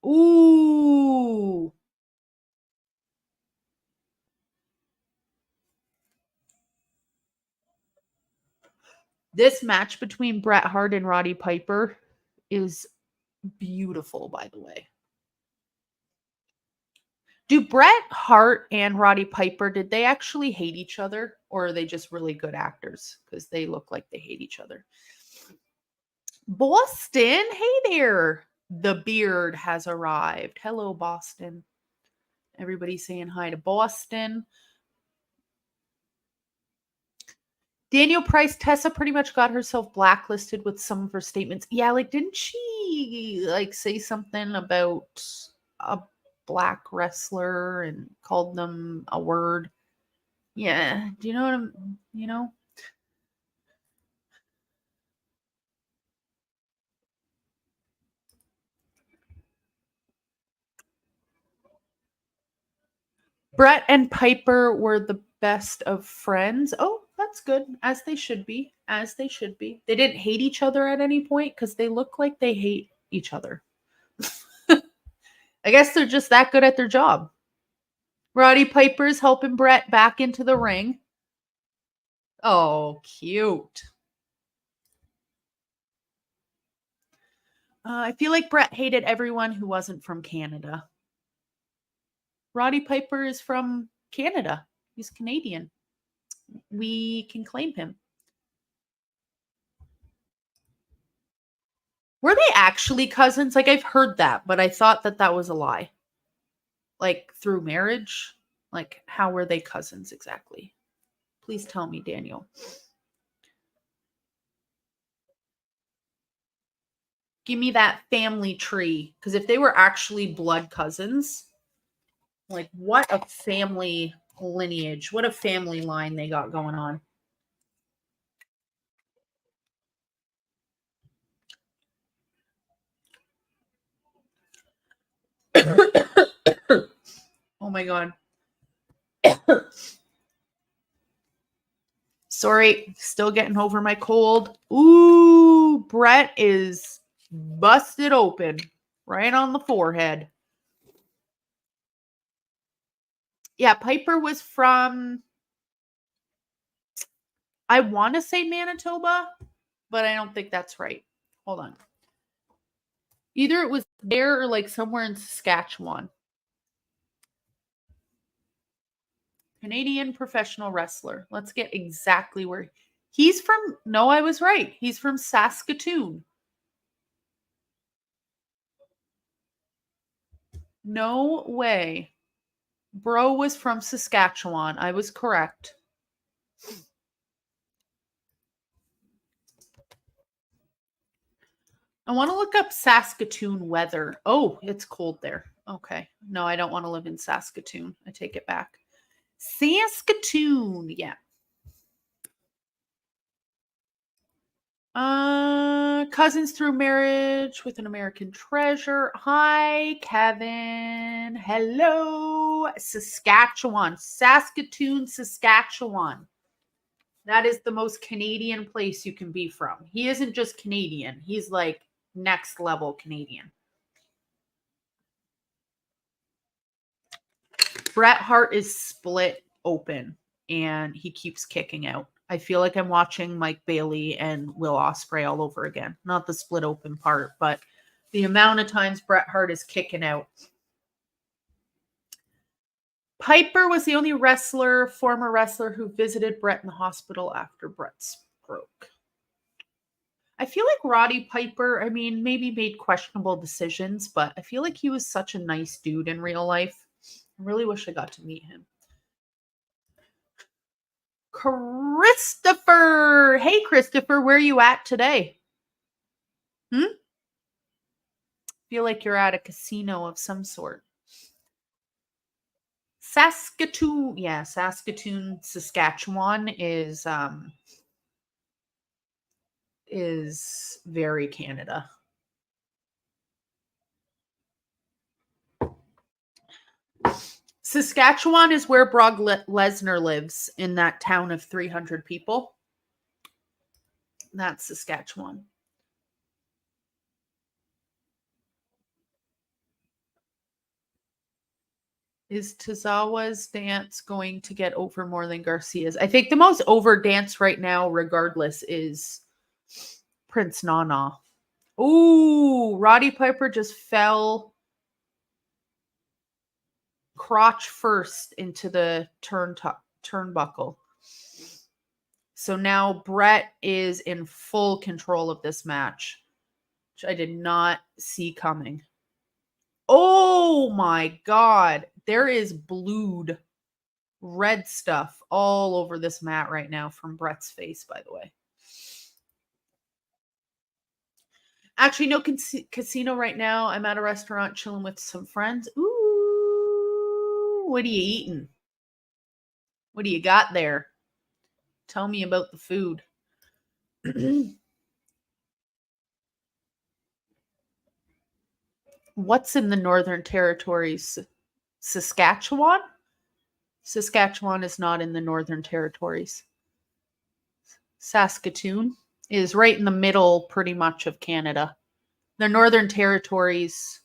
Ooh. This match between Bret Hart and Roddy Piper is beautiful, by the way. Do Bret Hart and Roddy Piper, did they actually hate each other, or are they just really good actors? Because they look like they hate each other. Boston, hey there. The beard has arrived. Hello, Boston. Everybody saying hi to Boston. Daniel Price, Tessa pretty much got herself blacklisted with some of her statements. Yeah, like didn't she like say something about a black wrestler and called them a word? Yeah, do you know what I'm, you know? Brett and Piper were the best of friends. Oh, that's good. As they should be. As they should be. They didn't hate each other at any point because they look like they hate each other. I guess they're just that good at their job. Roddy Piper's helping Brett back into the ring. Oh, cute. I feel like Brett hated everyone who wasn't from Canada. Roddy Piper is from Canada. He's Canadian. We can claim him. Were they actually cousins? Like, I've heard that, but I thought that that was a lie. Like, through marriage? Like, how were they cousins exactly? Please tell me, Daniel. Give me that family tree. Because if they were actually blood cousins, like, what a family lineage, what a family line they got going on. Oh my God. Sorry, still getting over my cold. Ooh, Brett is busted open right on the forehead. Yeah, Piper was from, I want to say Manitoba, but I don't think that's right. Hold on. Either it was there or like somewhere in Saskatchewan. Canadian professional wrestler. Let's get exactly where he's from. No, I was right. He's from Saskatoon. No way. Bro was from Saskatchewan. I was correct. I want to look up Saskatoon weather. Oh, it's cold there. Okay. No, I don't want to live in Saskatoon. I take it back. Saskatoon. Yeah. Cousins through marriage with an American treasure. Hi, Kevin. Hello, Saskatchewan. Saskatoon, Saskatchewan. That is the most Canadian place you can be from. He isn't just Canadian, he's like next level Canadian. Bret Hart is split open and he keeps kicking out. I feel like I'm watching Mike Bailey and Will Ospreay all over again. Not the split open part, but the amount of times Bret Hart is kicking out. Piper was the only former wrestler who visited Bret in the hospital after Bret's stroke. I feel like Roddy Piper, I mean, maybe made questionable decisions, but I feel like he was such a nice dude in real life. I really wish I got to meet him. Christopher. Hey, Christopher, where are you at today? Feel like you're at a casino of some sort. Saskatoon. Yeah, Saskatoon, Saskatchewan is very Canada. Saskatchewan is where Brock Lesnar lives, in that town of 300 people. That's Saskatchewan. Is Tozawa's dance going to get over more than Garcia's? I think the most over dance right now, regardless, is Prince Nana. Ooh, Roddy Piper just fell crotch first into the turnbuckle. So now Bret is in full control of this match, which I did not see coming. Oh my God. There is blood. red stuff all over this mat right now from Brett's face, by the way. Actually, no casino right now. I'm at a restaurant chilling with some friends. Ooh, what are you eating? What do you got there? Tell me about the food. What's in the Northern Territories? Saskatchewan? Saskatchewan is not in the Northern Territories. Saskatoon is right in the middle, pretty much, of Canada. The Northern Territories.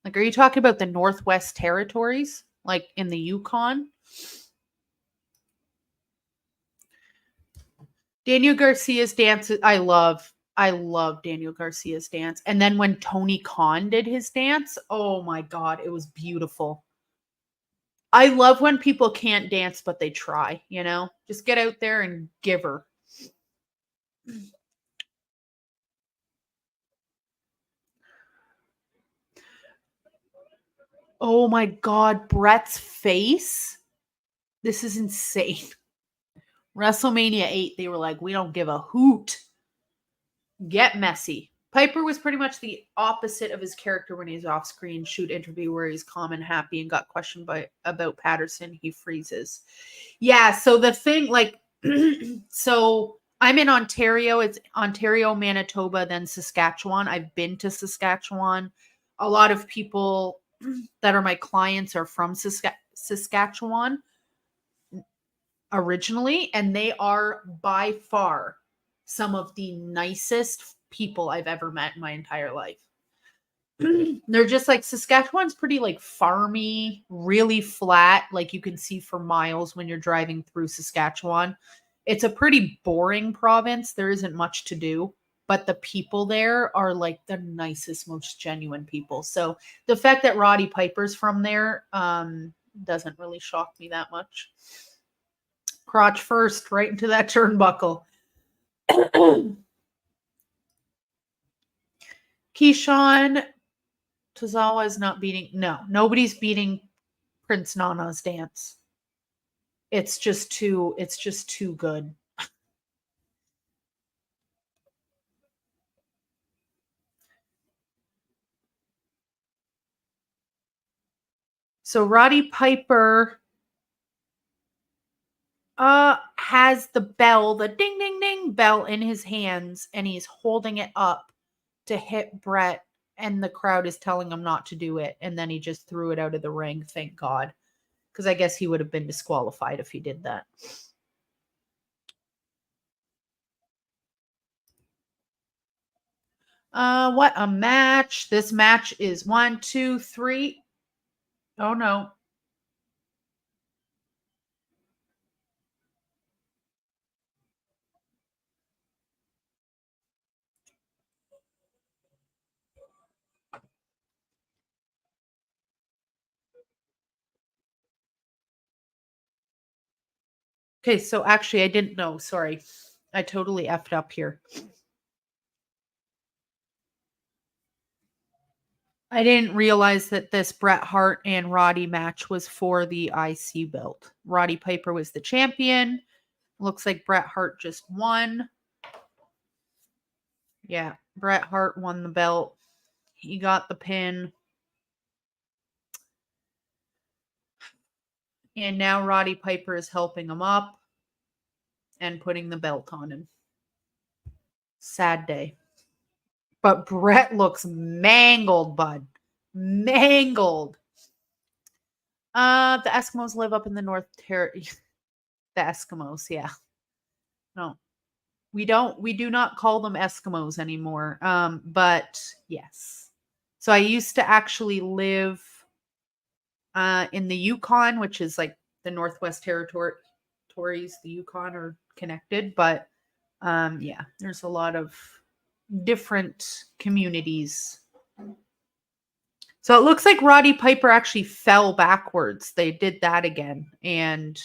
Like, are you talking about the Northwest Territories? Like in the Yukon? Daniel Garcia's dance, I love Daniel Garcia's dance. And then when Tony Khan did his dance, oh my God, it was beautiful. I love when people can't dance, but they try, you know? Just get out there and give her. Oh my God, Brett's face. This is insane. WrestleMania VIII, they were like, we don't give a hoot. Get messy. Piper was pretty much the opposite of his character when he's off screen. Shoot interview where he's calm and happy and got questioned about Patterson. He freezes. Yeah, so the thing, like, so I'm in Ontario. It's Ontario, Manitoba, then Saskatchewan. I've been to Saskatchewan. A lot of people that are my clients are from Saskatchewan originally, and they are by far some of the nicest people I've ever met in my entire life. They're just like, Saskatchewan's pretty like farmy, really flat, like you can see for miles when you're driving through Saskatchewan. It's a pretty boring province. There isn't much to do, but the people there are like the nicest, most genuine people. So the fact that Roddy Piper's from there doesn't really shock me that much. Crotch first, right into that turnbuckle. Keyshawn Tozawa is not beating. No, nobody's beating Prince Nana's dance. It's just too good. So Roddy Piper has the bell, the ding ding ding bell in his hands, and he's holding it up to hit Brett, and the crowd is telling him not to do it, and then he just threw it out of the ring, thank God. Because I guess he would have been disqualified if he did that. What a match. This match is 1, 2, 3. Oh no. Okay, so actually I didn't know. Sorry. I totally effed up here. I didn't realize that this Bret Hart and Roddy match was for the IC belt. Roddy Piper was the champion. Looks like Bret Hart just won. Yeah, Bret Hart won the belt. He got the pin. And now Roddy Piper is helping him up and putting the belt on him. Sad day. But Bret looks mangled, bud. Mangled. The Eskimos live up in the North Territory. The Eskimos, yeah. No. We do not call them Eskimos anymore. But yes. So I used to actually live in the Yukon, which is like the Northwest Territories. The Yukon are connected, but yeah, there's a lot of different communities. So it looks like Roddy Piper actually fell backwards. They did that again, and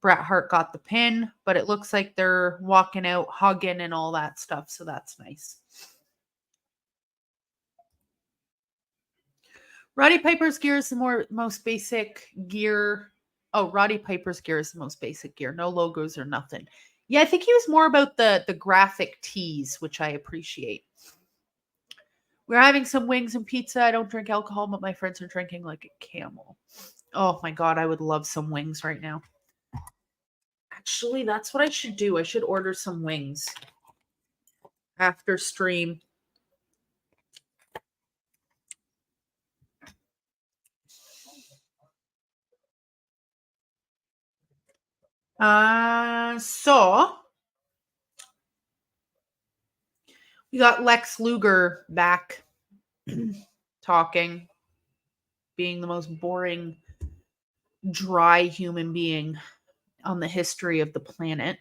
Bret Hart got the pin, but it looks like they're walking out, hugging and all that stuff. So that's nice. Roddy Piper's gear is the most basic gear. Oh, Roddy Piper's gear is the most basic gear. No logos or nothing. Yeah, I think he was more about the graphic tees, which I appreciate. We're having some wings and pizza. I don't drink alcohol, but my friends are drinking like a camel. Oh my god, I would love some wings right now. Actually, that's what I should do. I should order some wings after stream. So we got Lex Luger back talking, being the most boring, dry human being on the history of the planet.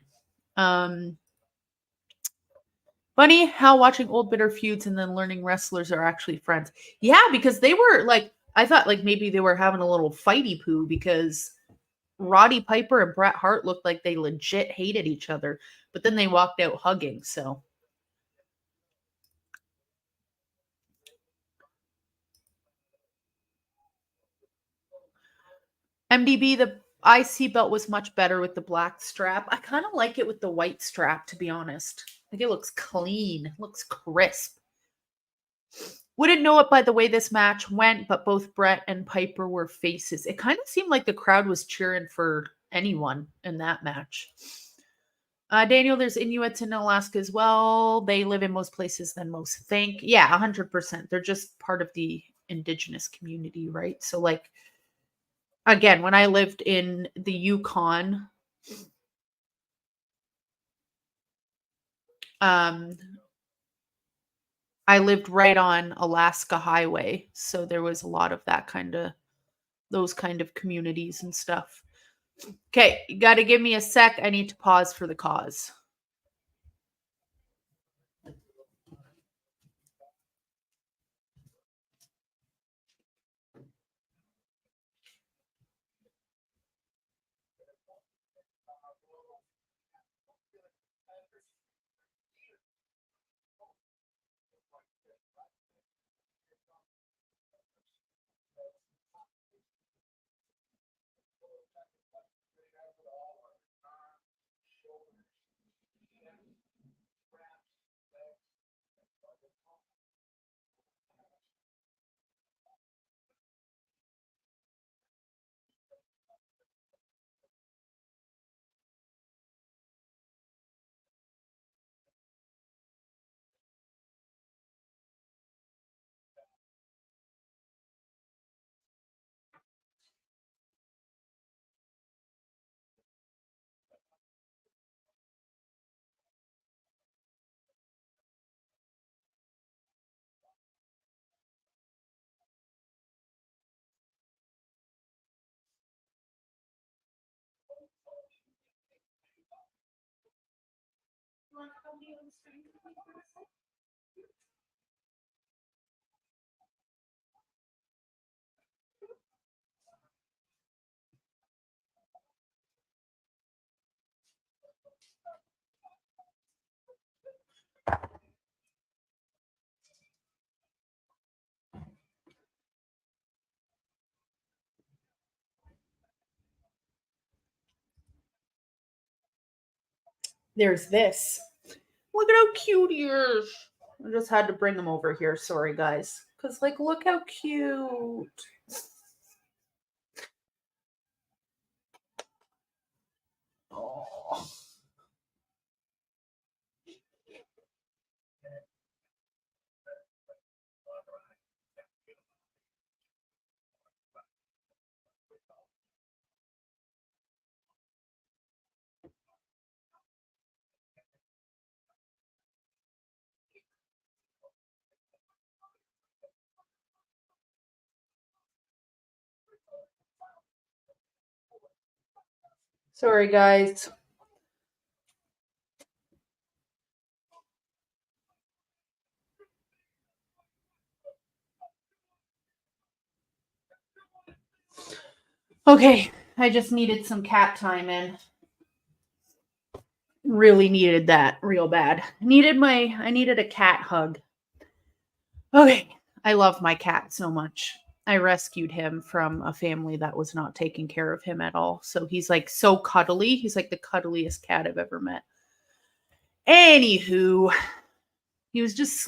Funny how watching old bitter feuds and then learning wrestlers are actually friends. Yeah, because they were like, I thought like maybe they were having a little fighty poo because Roddy Piper and Bret Hart looked like they legit hated each other, but then they walked out hugging. So MDB, the IC belt was much better with the black strap. I kind of like it with the white strap, to be honest. I think it looks clean, it looks crisp. Wouldn't know it by the way this match went, but both Bret and Piper were faces. It kind of seemed like the crowd was cheering for anyone in that match. Daniel, there's Inuits in Alaska as well. They live in most places than most think. Yeah, 100%. They're just part of the indigenous community, right? So, like, again, when I lived in the Yukon, I lived right on Alaska Highway, so there was a lot of those kind of communities and stuff. Okay, you got to give me a sec. I need to pause for the cause. There's this. Look at how cute he is. I just had to bring him over here. Sorry, guys. Because, like, look how cute. Oh. Sorry, guys. Okay, I just needed some cat time in. Really needed that real bad. I needed a cat hug. Okay, I love my cat so much. I rescued him from a family that was not taking care of him at all. So he's like so cuddly. He's like the cuddliest cat I've ever met. Anywho, he was just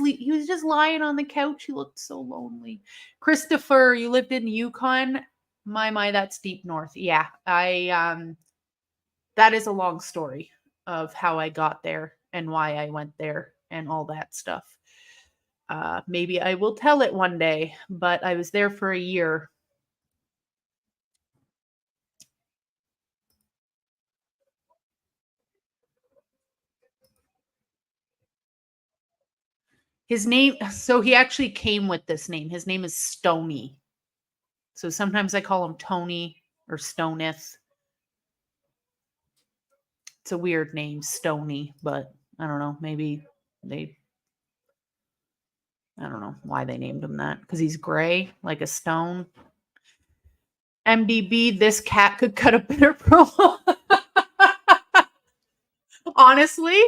lying on the couch. He looked so lonely. Christopher, you lived in Yukon. My, that's deep north. Yeah. That is a long story of how I got there and why I went there and all that stuff. Maybe I will tell it one day, but I was there for a year. His name, so he actually came with this name. His name is Stony. So sometimes I call him Tony or Stoneth. It's a weird name, Stony, but I don't know. Maybe I don't know why they named him that. Because he's gray, like a stone. MDB, this cat could cut a better promo. Honestly,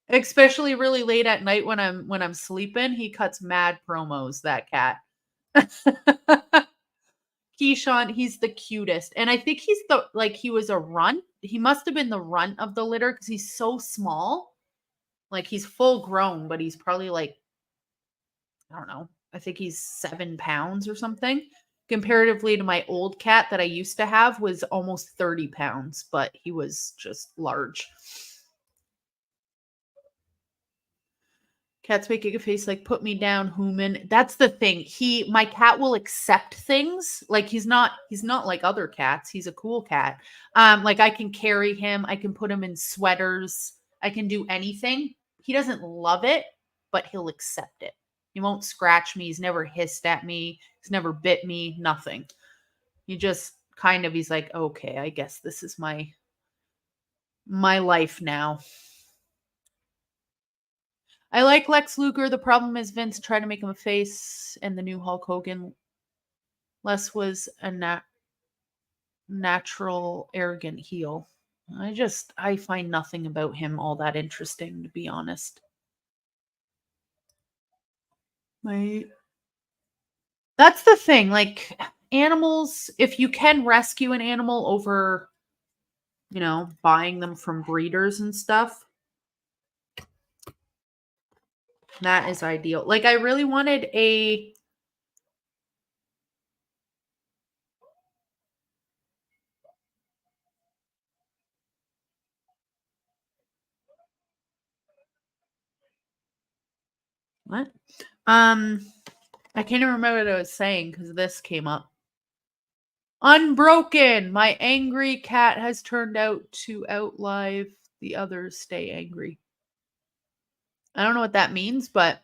especially really late at night when I'm sleeping, he cuts mad promos, that cat. Keyshawn, he's the cutest. And I think he's he was a runt. He must have been the runt of the litter because he's so small. Like he's full grown, but he's probably like, I don't know. I think he's 7 pounds or something. Comparatively to my old cat that I used to have was almost 30 pounds, but he was just large. Cat's making a face like, put me down, human. That's the thing. My cat will accept things. Like he's not like other cats. He's a cool cat. Like I can carry him. I can put him in sweaters. I can do anything. He doesn't love it, but he'll accept it. He won't scratch me. He's never hissed at me. He's never bit me. Nothing. He just he's like, okay, I guess this is my life now. I like Lex Luger. The problem is Vince tried to make him a face and the new Hulk Hogan. Les was a natural, arrogant heel. I find nothing about him all that interesting, to be honest. That's the thing. Like animals, if you can rescue an animal over, buying them from breeders and stuff, that is ideal. Like I really wanted a what? I can't even remember what I was saying because this came up. Unbroken. My angry cat has turned out to outlive the others. Stay angry. I don't know what that means, but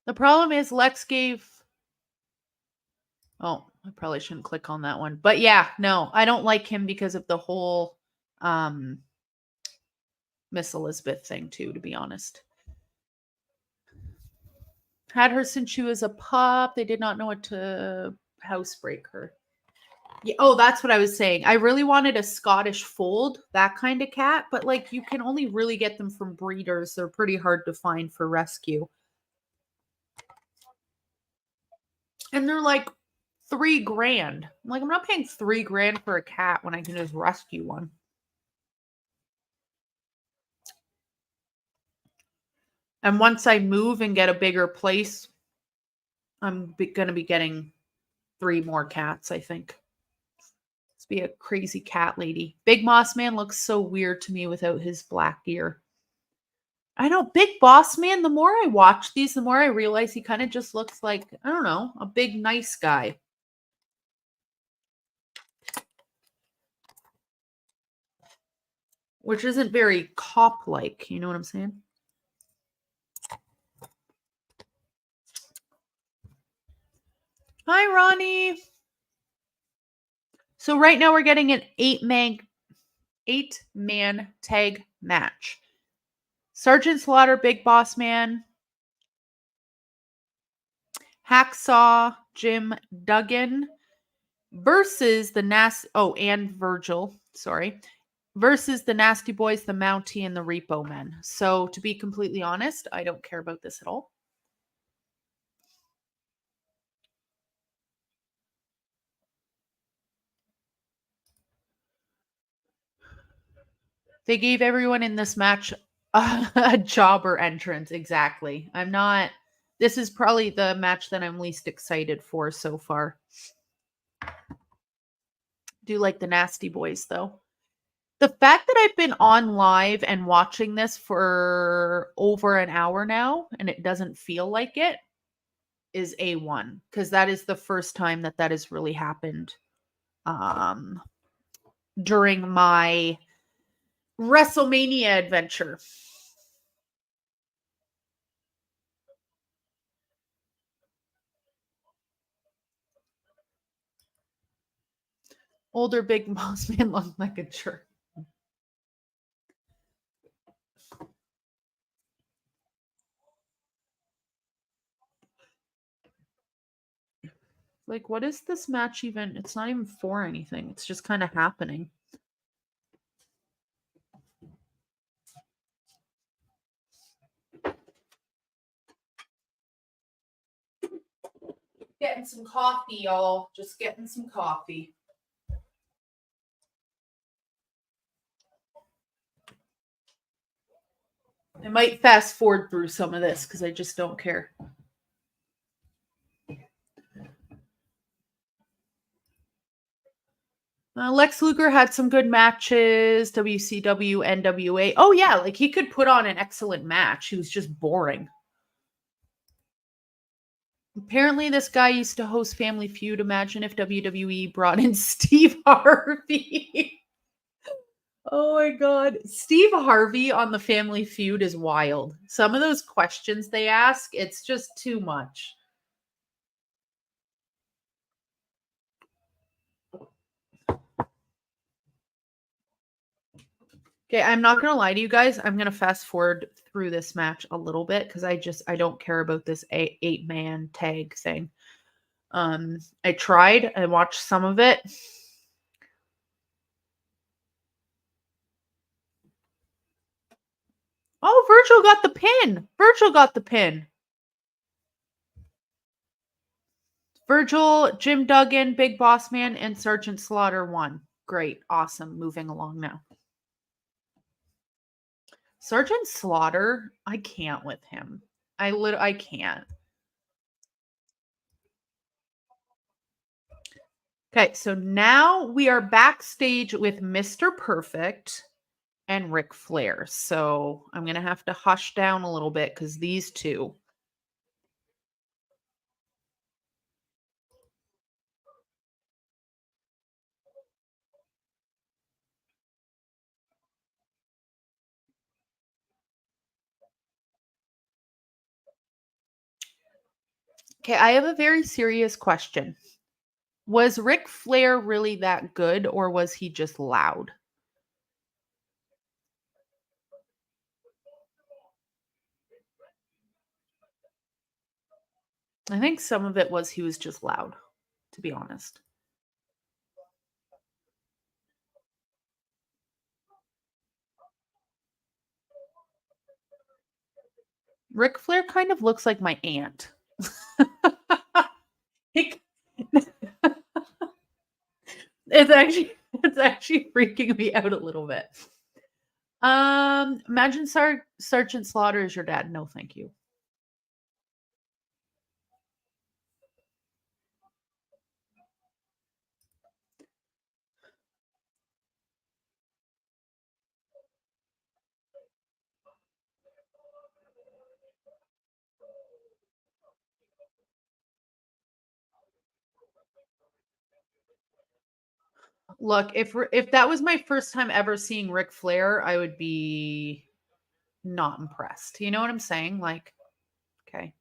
the problem is Lex gave. Oh, I probably shouldn't click on that one. But yeah, no, I don't like him because of the whole Miss Elizabeth thing too, to be honest. Had her since she was a pup. They did not know what to housebreak her. Yeah, oh, that's what I was saying. I really wanted a Scottish fold, that kind of cat, but like you can only really get them from breeders. They're pretty hard to find for rescue. And they're like $3,000. I'm like, I'm not paying $3,000 for a cat when I can just rescue one. And once I move and get a bigger place, I'm going to be getting 3 more cats, I think. Let's be a crazy cat lady. Big Boss Man looks so weird to me without his black ear. I know, Big Boss Man, the more I watch these, the more I realize he kind of just looks like, I don't know, a big, nice guy. Which isn't very cop-like, you know what I'm saying? Hi, Ronnie. So right now we're getting an 8-man tag match. Sergeant Slaughter, Big Boss Man, Hacksaw, Jim Duggan versus the and Virgil, versus the Nasty Boys, the Mountie, and the Repo Men. So to be completely honest, I don't care about this at all. They gave everyone in this match a jobber entrance. Exactly. This is probably the match that I'm least excited for so far. Do like the Nasty Boys, though. The fact that I've been on live and watching this for over an hour now and it doesn't feel like it is A1, because that is the first time that has really happened during my WrestleMania adventure. Older big boss man looked like a jerk. Like, what is this match even? It's not even for anything. It's just kind of happening. Getting some coffee, y'all. Just getting some coffee. I might fast forward through some of this because I just don't care. Lex Luger had some good matches, WCW, NWA. Oh, yeah, like he could put on an excellent match. He was just boring. Apparently, this guy used to host Family Feud. Imagine if WWE brought in Steve Harvey. Oh my God. Steve Harvey on the Family Feud is wild. Some of those questions they ask, it's just too much. Okay, I'm not going to lie to you guys. I'm going to fast forward through this match a little bit because I don't care about this eight-man tag thing. I tried. I watched some of it. Oh, Virgil got the pin. Virgil got the pin. Virgil, Jim Duggan, Big Boss Man, and Sergeant Slaughter won. Great. Awesome. Moving along now. Sergeant Slaughter, I can't with him. I can't. Okay, so now we are backstage with Mr. Perfect and Ric Flair. So I'm going to have to hush down a little bit because these two. Okay, I have a very serious question. Was Ric Flair really that good or was he just loud? I think some of it was he was just loud, to be honest. Ric Flair kind of looks like my aunt. It's actually freaking me out a little bit. Imagine Sergeant Slaughter is your dad. No, thank you. Look, if that was my first time ever seeing Ric Flair, I would be not impressed. You know what I'm saying? Like, okay.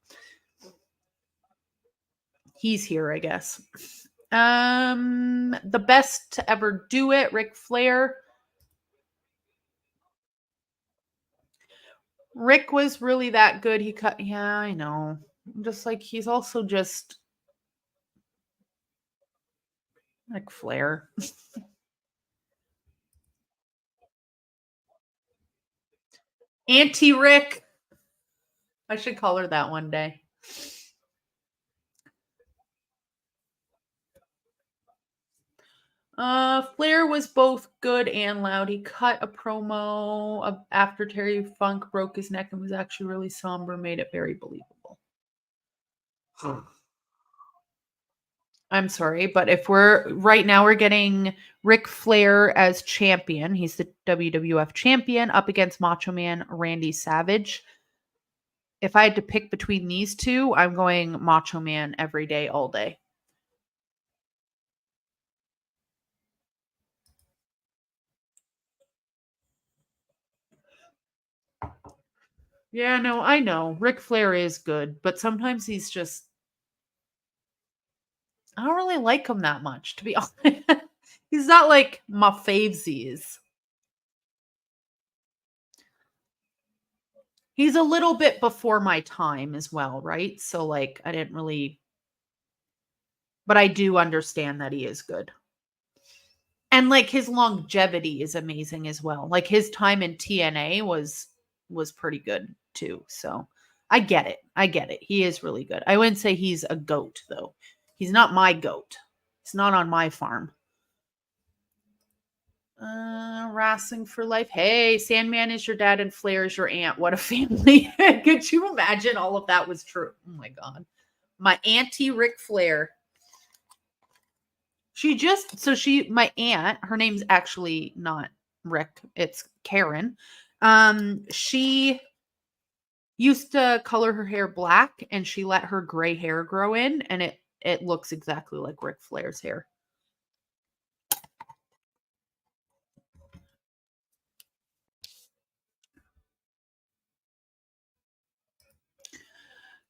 He's here, I guess. The best to ever do it, Ric Flair. Rick was really that good. He cut, yeah, I know. Just like he's also just like Flair. Auntie Rick. I should call her that one day. Flair was both good and loud. He cut a promo after Terry Funk broke his neck and was actually really somber, made it very believable. I'm sorry, but if we're getting Ric Flair as champion. He's the WWF champion up against Macho Man Randy Savage. If I had to pick between these two, I'm going Macho Man every day, all day. Yeah, no, I know. Ric Flair is good, but sometimes he's just I don't really like him that much, to be honest. He's not like my favesies. He's a little bit before my time as well, right? So like I didn't really but I do understand that he is good. And like his longevity is amazing as well. Like his time in TNA was pretty good too. So I get it. I get it. He is really good. I wouldn't say he's a goat though. He's not my goat. He's not on my farm. Wrestling for life. Hey, Sandman is your dad and Flair is your aunt. What a family. Could you imagine all of that was true? Oh my God. My auntie Ric Flair. My aunt, her name's actually not Rick, it's Karen. She used to color her hair black and she let her gray hair grow in and it looks exactly like Ric Flair's hair.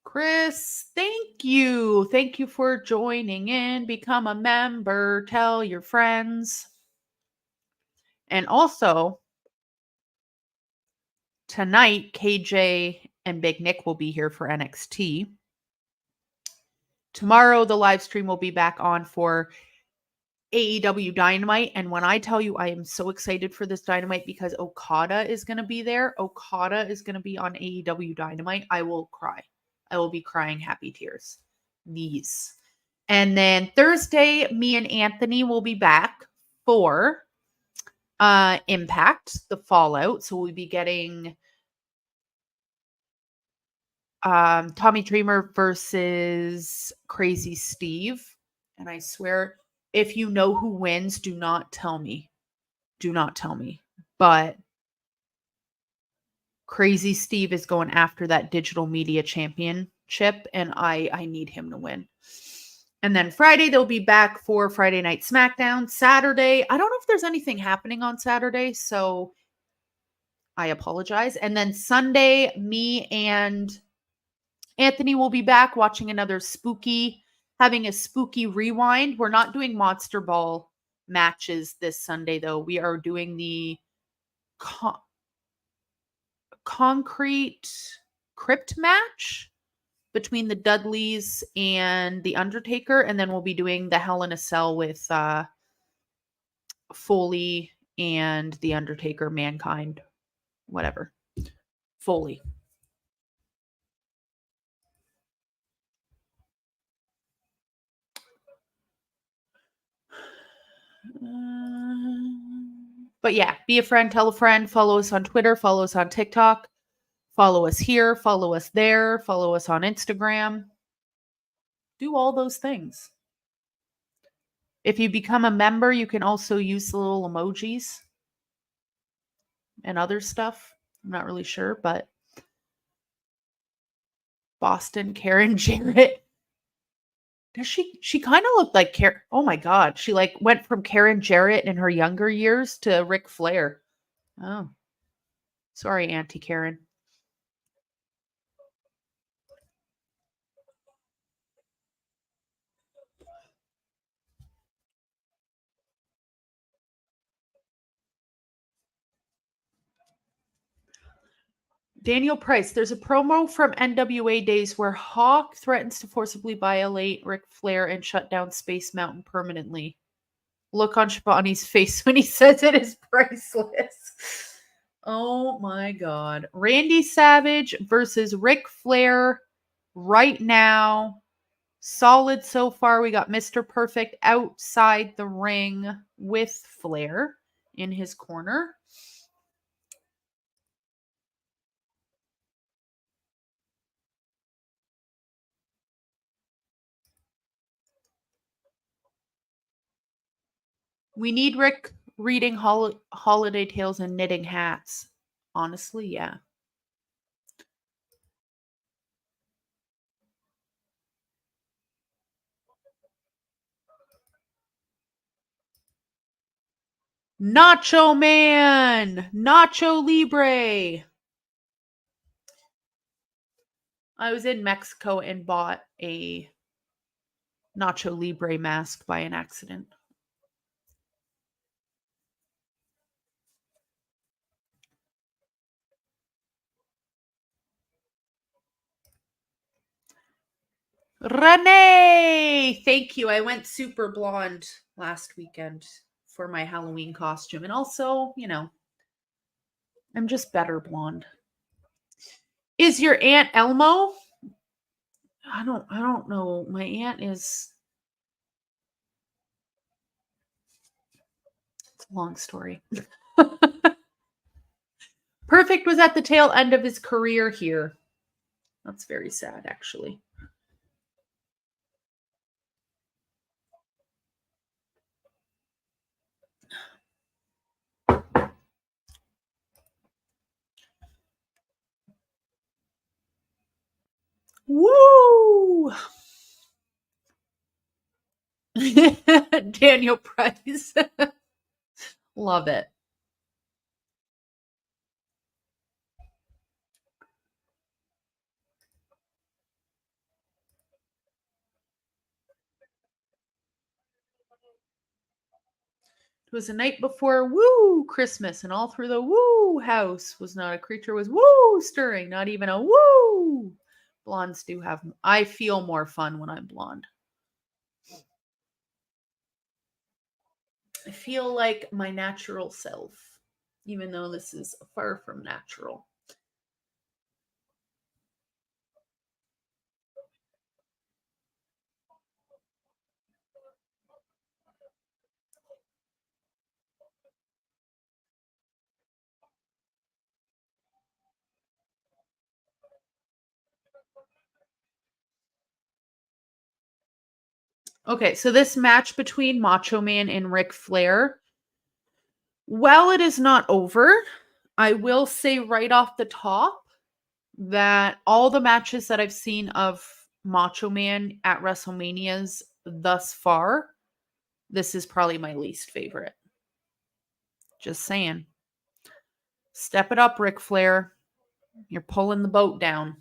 Chris, thank you. Thank you for joining in. Become a member. Tell your friends. And also, tonight, KJ and Big Nick will be here for NXT. Tomorrow, the live stream will be back on for AEW Dynamite. And when I tell you I am so excited for this Dynamite because Okada is going to be there, Okada is going to be on AEW Dynamite, I will cry. I will be crying happy tears. These. And then Thursday, me and Anthony will be back for Impact, the Fallout. So we'll be getting Tommy Dreamer versus Crazy Steve. And I swear, if you know who wins, do not tell me. Do not tell me. But Crazy Steve is going after that digital media championship, and I need him to win. And then Friday, they'll be back for Friday Night SmackDown. Saturday, I don't know if there's anything happening on Saturday, so I apologize. And then Sunday, me and Anthony will be back watching having a spooky rewind. We're not doing Monster Ball matches this Sunday, though. We are doing the concrete crypt match between the Dudleys and the Undertaker, and then we'll be doing the Hell in a Cell with Foley and the Undertaker, Mankind, whatever. Foley. But yeah, be a friend, tell a friend, follow us on Twitter, follow us on TikTok, follow us here, follow us there, follow us on Instagram. Do all those things. If you become a member, you can also use the little emojis and other stuff. I'm not really sure, but Boston, Karen Jarrett. Does she kind of looked like Karen? Oh my God. She like went from Karen Jarrett in her younger years to Ric Flair. Oh, sorry, Auntie Karen. Daniel Price, there's a promo from NWA days where Hawk threatens to forcibly violate Ric Flair and shut down Space Mountain permanently. Look on Shabani's face when he says it is priceless. Oh my God. Randy Savage versus Ric Flair right now Solid so far. We got Mr. Perfect outside the ring with Flair in his corner. We need Rick reading holiday tales and knitting hats. Honestly, yeah. Nacho Man! Nacho Libre! I was in Mexico and bought a Nacho Libre mask by an accident. Renee! Thank you. I went super blonde last weekend for my Halloween costume. And also, I'm just better blonde. Is your Aunt Elmo? I don't know. My aunt is it's a long story. Perfect was at the tail end of his career here. That's very sad, actually. Woo! Daniel Price. Love it. It was the night before woo Christmas, and all through the woo house was not a creature was woo stirring, not even a woo. Blondes do have, I feel more fun when I'm blonde. I feel like my natural self, even though this is far from natural. Okay, so this match between Macho Man and Ric Flair, while it is not over, I will say right off the top that all the matches that I've seen of Macho Man at WrestleManias thus far, this is probably my least favorite. Just saying. Step it up, Ric Flair. You're pulling the boat down.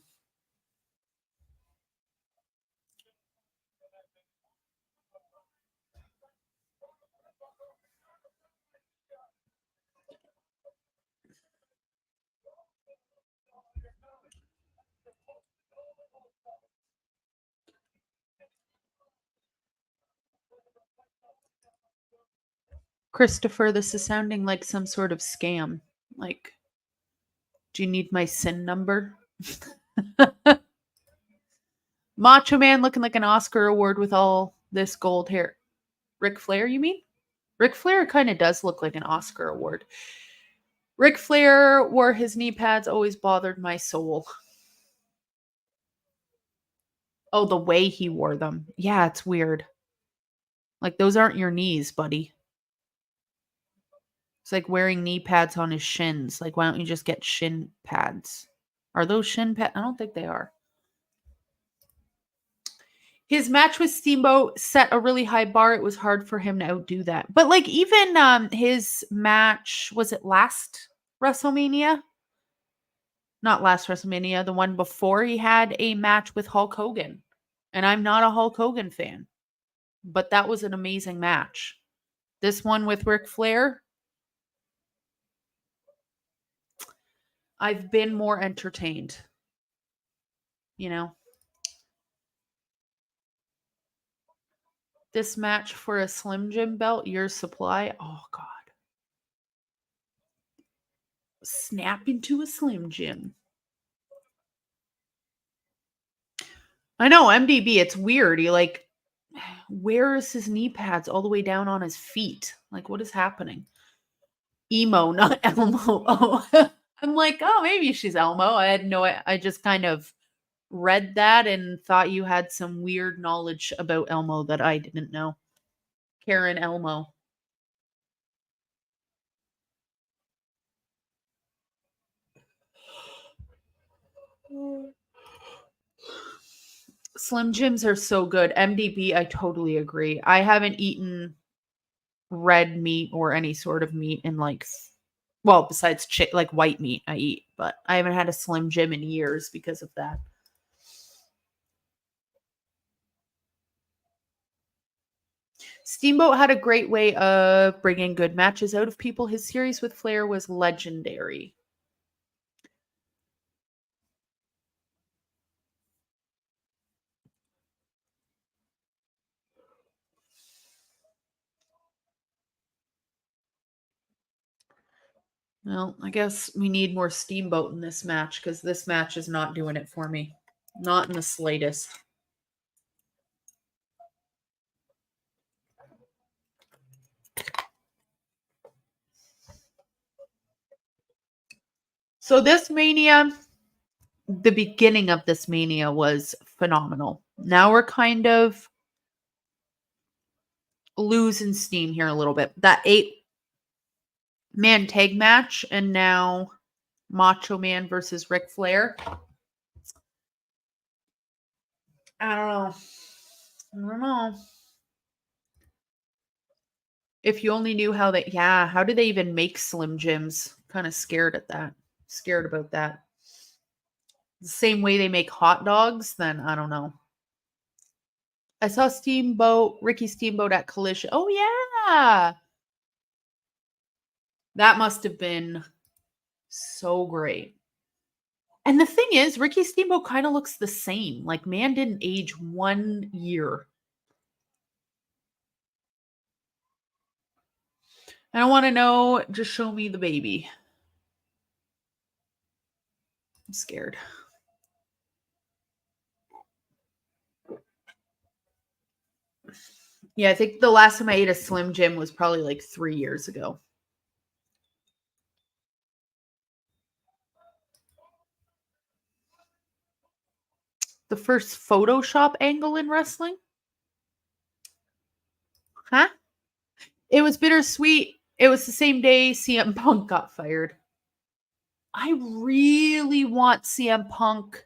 Christopher, this is sounding like some sort of scam. Like, do you need my SIN number? Macho Man looking like an Oscar award with all this gold hair. Ric Flair, you mean? Ric Flair kind of does look like an Oscar award. Ric Flair wore his knee pads, always bothered my soul. Oh, the way he wore them. Yeah, it's weird. Like, those aren't your knees, buddy. It's like wearing knee pads on his shins. Like, why don't you just get shin pads? Are those shin pads? I don't think they are. His match with Steamboat set a really high bar. It was hard for him to outdo that. But like even his match, was it last WrestleMania? Not last WrestleMania, the one before, he had a match with Hulk Hogan. And I'm not a Hulk Hogan fan, but that was an amazing match. This one with Ric Flair, I've been more entertained. You know, this match for a Slim Jim belt, year supply. Oh, God. Snap into a Slim Jim. I know, MDB, it's weird. He like wears his knee pads all the way down on his feet. Like, what is happening? Emo, not Elmo. Oh, I'm like, oh, maybe she's Elmo. I had no, I just kind of read that and thought you had some weird knowledge about Elmo that I didn't know. Karen Elmo. Slim Jims are so good. MDB, I totally agree. I haven't eaten red meat or any sort of meat in like, well, besides like white meat I eat, but I haven't had a Slim Jim in years because of that. Steamboat had a great way of bringing good matches out of people. His series with Flair was legendary. Well, I guess we need more Steamboat in this match because this match is not doing it for me. Not in the slightest. So this Mania, the beginning of this Mania was phenomenal. Now we're kind of losing steam here a little bit. That 8-man tag match and now Macho Man versus Ric Flair. I don't know. I don't know. If you only knew how they, yeah, how do they even make Slim Jims? Kind of scared at that. Scared about that. The same way they make hot dogs, then I don't know. I saw Ricky Steamboat at Collision. Oh, yeah. That must have been so great. And the thing is, Ricky Steamboat kind of looks the same. Like, man didn't age 1 year. I don't want to know. Just show me the baby. I'm scared. Yeah, I think the last time I ate a Slim Jim was probably like 3 years ago. The first Photoshop angle in wrestling? Huh? It was bittersweet. It was the same day CM Punk got fired. I really want CM Punk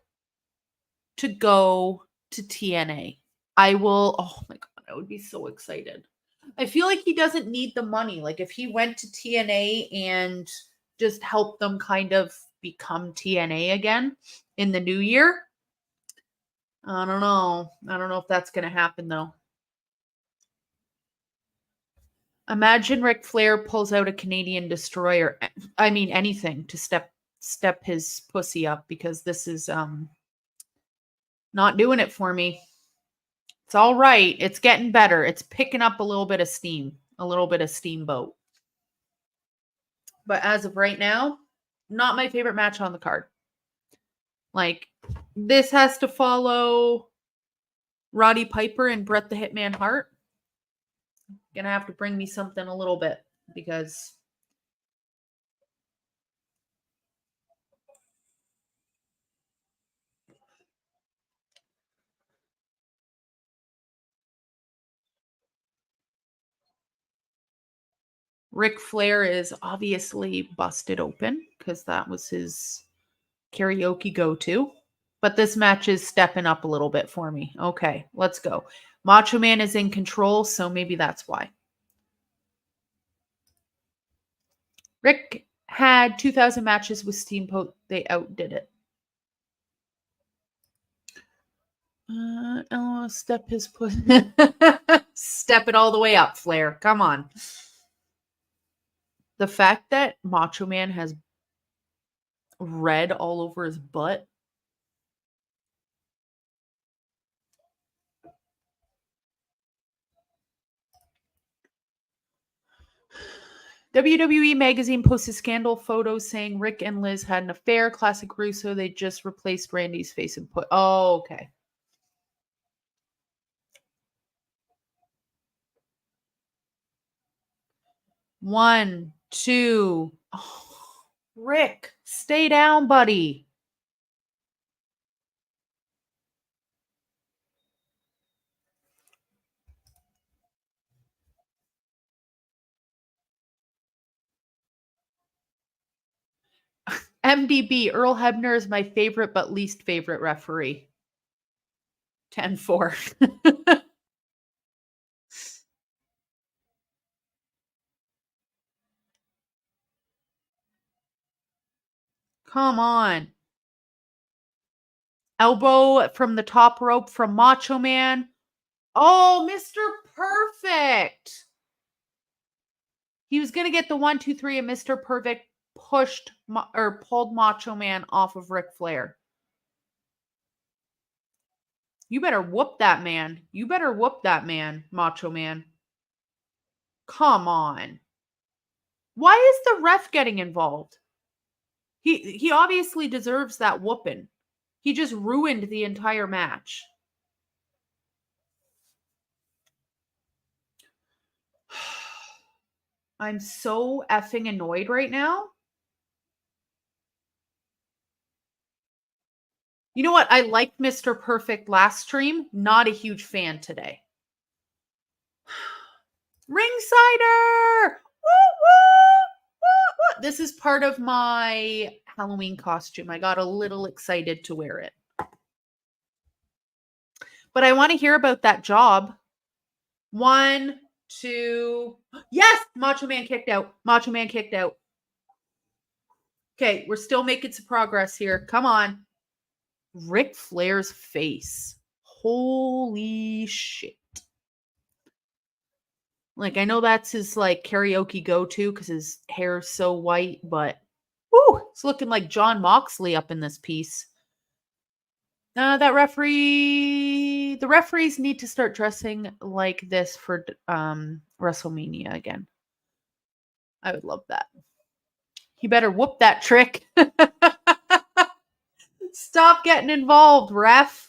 to go to TNA. I will, oh my God, I would be so excited. I feel like he doesn't need the money. Like if he went to TNA and just helped them kind of become TNA again in the new year. I don't know. I don't know if that's going to happen though. Imagine Ric Flair pulls out a Canadian destroyer. I mean anything to step his pussy up because this is not doing it for me. It's all right. It's getting better. It's picking up a little bit of steam, a little bit of steamboat. But as of right now, not my favorite match on the card. Like, this has to follow Roddy Piper and Bret the Hitman Hart. Gonna have to bring me something a little bit because Ric Flair is obviously busted open because that was his karaoke go-to. But this match is stepping up a little bit for me. Okay, let's go. Macho Man is in control, so maybe that's why. Rick had 2,000 matches with Steamboat. They outdid it. Step his push. Step it all the way up, Flair. Come on. The fact that Macho Man has red all over his butt. WWE Magazine posted scandal photos saying Rick and Liz had an affair. Classic Russo. They just replaced Randy's face and put. Oh, okay. 1, 2. Oh, Rick, stay down, buddy. MDB, Earl Hebner is my favorite but least favorite referee. 10-4. Come on. Elbow from the top rope from Macho Man. Oh, Mr. Perfect. He was going to get the 1, 2, 3, and Mr. Perfect pushed or pulled Macho Man off of Ric Flair. You better whoop that man. You better whoop that man, Macho Man. Come on. Why is the ref getting involved? He obviously deserves that whooping. He just ruined the entire match. I'm so effing annoyed right now. You know what? I liked Mr. Perfect last stream. Not a huge fan today. Ringsider! Woo, woo, woo, woo. This is part of my Halloween costume. I got a little excited to wear it. But I want to hear about that job. 1, 2. Yes! Macho Man kicked out. Macho Man kicked out. Okay, we're still making some progress here. Come on. Ric Flair's face. Holy shit. Like, I know that's his, like, karaoke go-to because his hair's so white, but whoo, it's looking like John Moxley up in this piece. The referees need to start dressing like this for WrestleMania again. I would love that. He better whoop that trick. Stop getting involved, ref.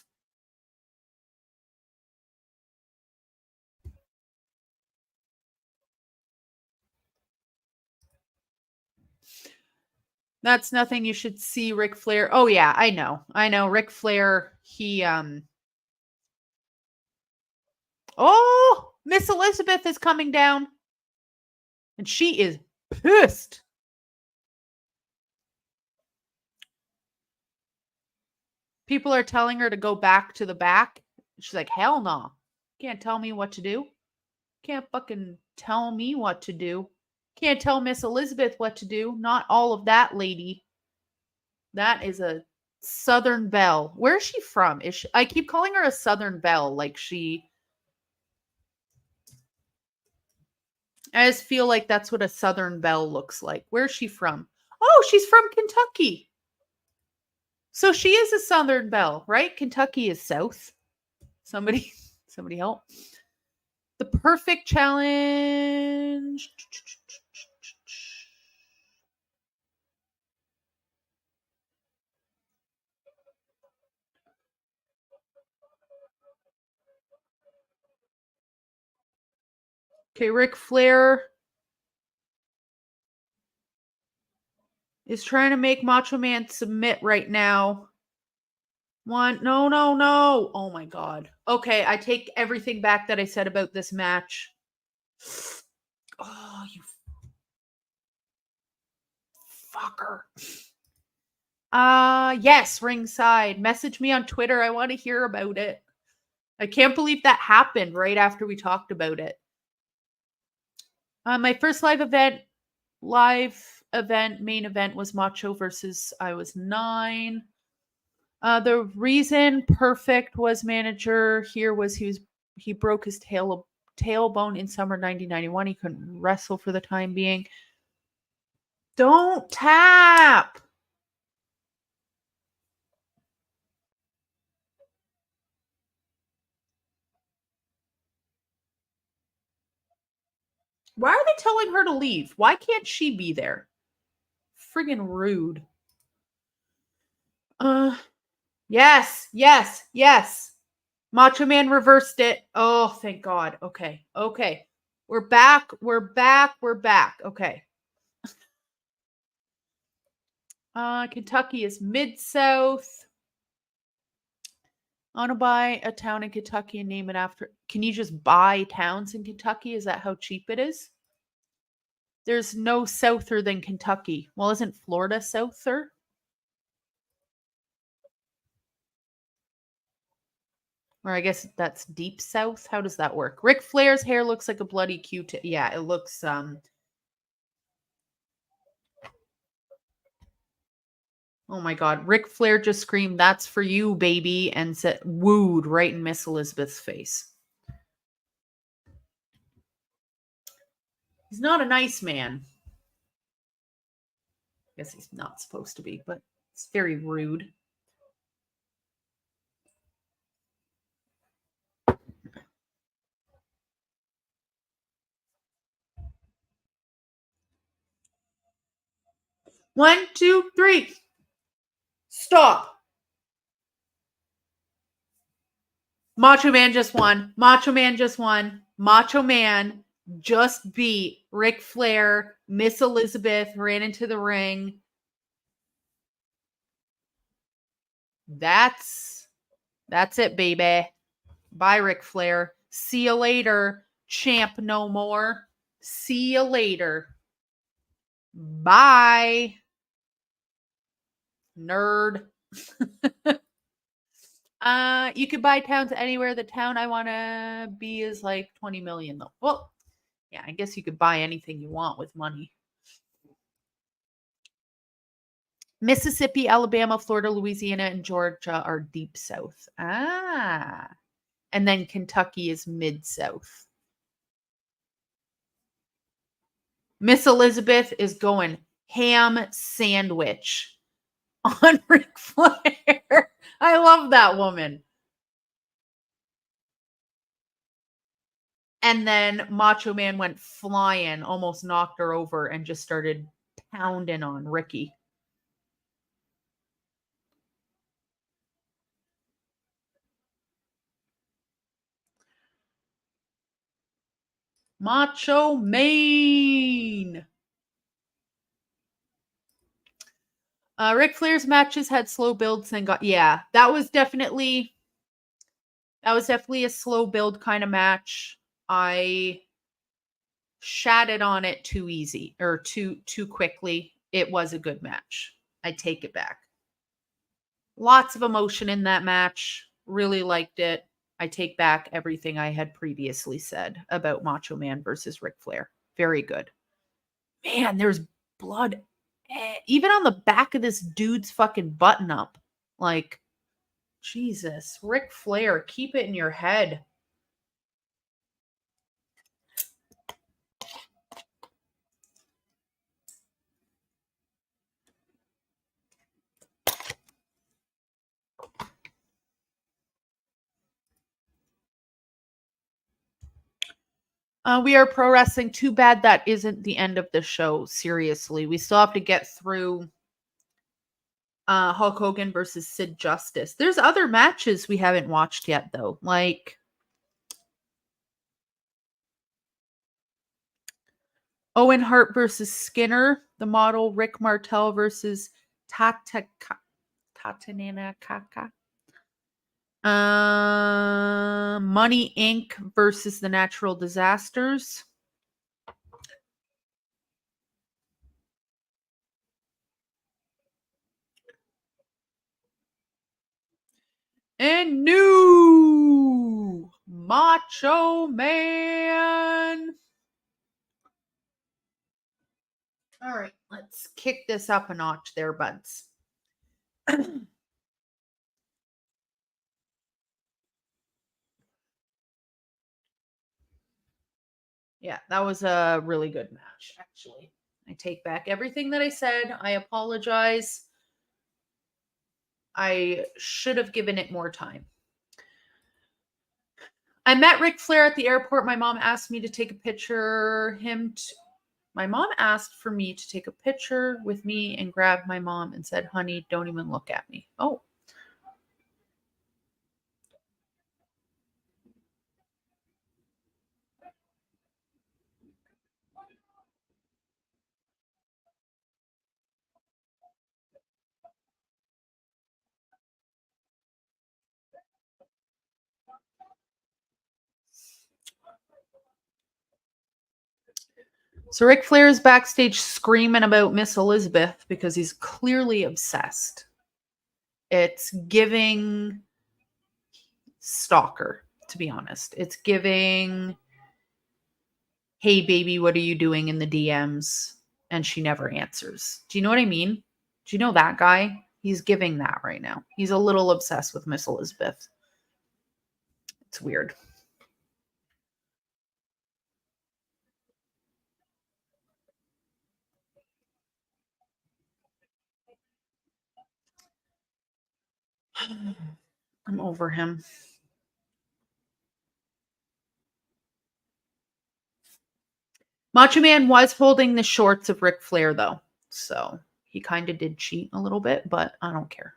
That's nothing you should see Ric Flair. Oh yeah, I know. Ric Flair, he Oh, Miss Elizabeth is coming down. And she is pissed. People are telling her to go back to the back. She's like, hell no. Can't tell me what to do. Can't fucking tell me what to do. Can't tell Miss Elizabeth what to do. Not all of that, lady. That is a Southern Belle. Where is she from? I keep calling her a Southern Belle. Like I just feel like that's what a Southern Belle looks like. Where's she from? Oh, she's from Kentucky. So she is a Southern Belle, right? Kentucky is South. Somebody help. The perfect challenge. Okay, Ric Flair is trying to make Macho Man submit right now. No. Oh my God. Okay, I take everything back that I said about this match. Oh, you fucker. Yes, ringside. Message me on Twitter. I want to hear about it. I can't believe that happened right after we talked about it. My first live event, main event was Macho versus I Was 9. The reason Perfect was manager here was he broke his tailbone in summer 1991. He couldn't wrestle for the time being. Don't tap. Why are they telling her to leave? Why can't she be there? Friggin' rude. Yes. Macho Man reversed it. Oh, thank God. Okay. We're back. We're back. We're back. Okay. Kentucky is Mid-South. I want to buy a town in Kentucky and name it after. Can you just buy towns in Kentucky? Is that how cheap it is? There's no souther than Kentucky. Well, isn't Florida souther? Or I guess that's deep south. How does that work? Ric Flair's hair looks like a bloody Q-tip. Yeah, it looks oh my god. Ric Flair just screamed, "That's for you, baby," and said wooed right in Miss Elizabeth's face. He's not a nice man. I guess he's not supposed to be, but it's very rude. One, two, three. Stop. Macho Man just won. Macho Man just won. Macho Man just beat Ric Flair. Miss Elizabeth ran into the ring. That's it, baby. Bye, Ric Flair. See you later, champ no more. See you later. Bye. Nerd. You could buy towns anywhere. The town I want to be is like 20 million though. Well, yeah, I guess you could buy anything you want with money. Mississippi, Alabama, Florida, Louisiana, and Georgia are deep south. And then Kentucky is mid-south. Miss Elizabeth is going ham sandwich on Ric Flair. I love that woman. And then Macho Man went flying, almost knocked her over, and just started pounding on Ricky. Macho Man. Ric Flair's matches had slow builds and got that was definitely a slow build kind of match. I shatted on it too easy or too quickly. It was a good match. I take it back. Lots of emotion in that match. Really liked it. I take back everything I had previously said about Macho Man versus Ric Flair. Very good. Man, there's blood even on the back of this dude's fucking button up. Like, Jesus, Ric Flair, keep it in your head. We are pro wrestling. Too bad that isn't the end of the show. Seriously, we still have to get through Hulk Hogan versus Sid Justice. There's other matches we haven't watched yet, though. Like Owen Hart versus Skinner, the model Rick Martel versus Tatanana Kaka. Money Inc. versus the Natural Disasters. And new Macho Man. All right, let's kick this up a notch there, buds. Yeah, that was a really good match, actually. I take back everything that I said. I apologize. I should have given it more time. I met Ric Flair at the airport. My mom asked me to take a picture. My mom asked for me to take a picture with me and grabbed my mom and said, "Honey, don't even look at me." Oh. So Ric Flair is backstage screaming about Miss Elizabeth because he's clearly obsessed. It's giving stalker, to be honest. It's giving, hey baby, what are you doing in the DMs? And she never answers. Do you know what I mean? Do you know that guy? He's giving that right now. He's a little obsessed with Miss Elizabeth. It's weird. I'm over him. Macho Man was holding the shorts of Ric Flair, though. So he kind of did cheat a little bit, but I don't care.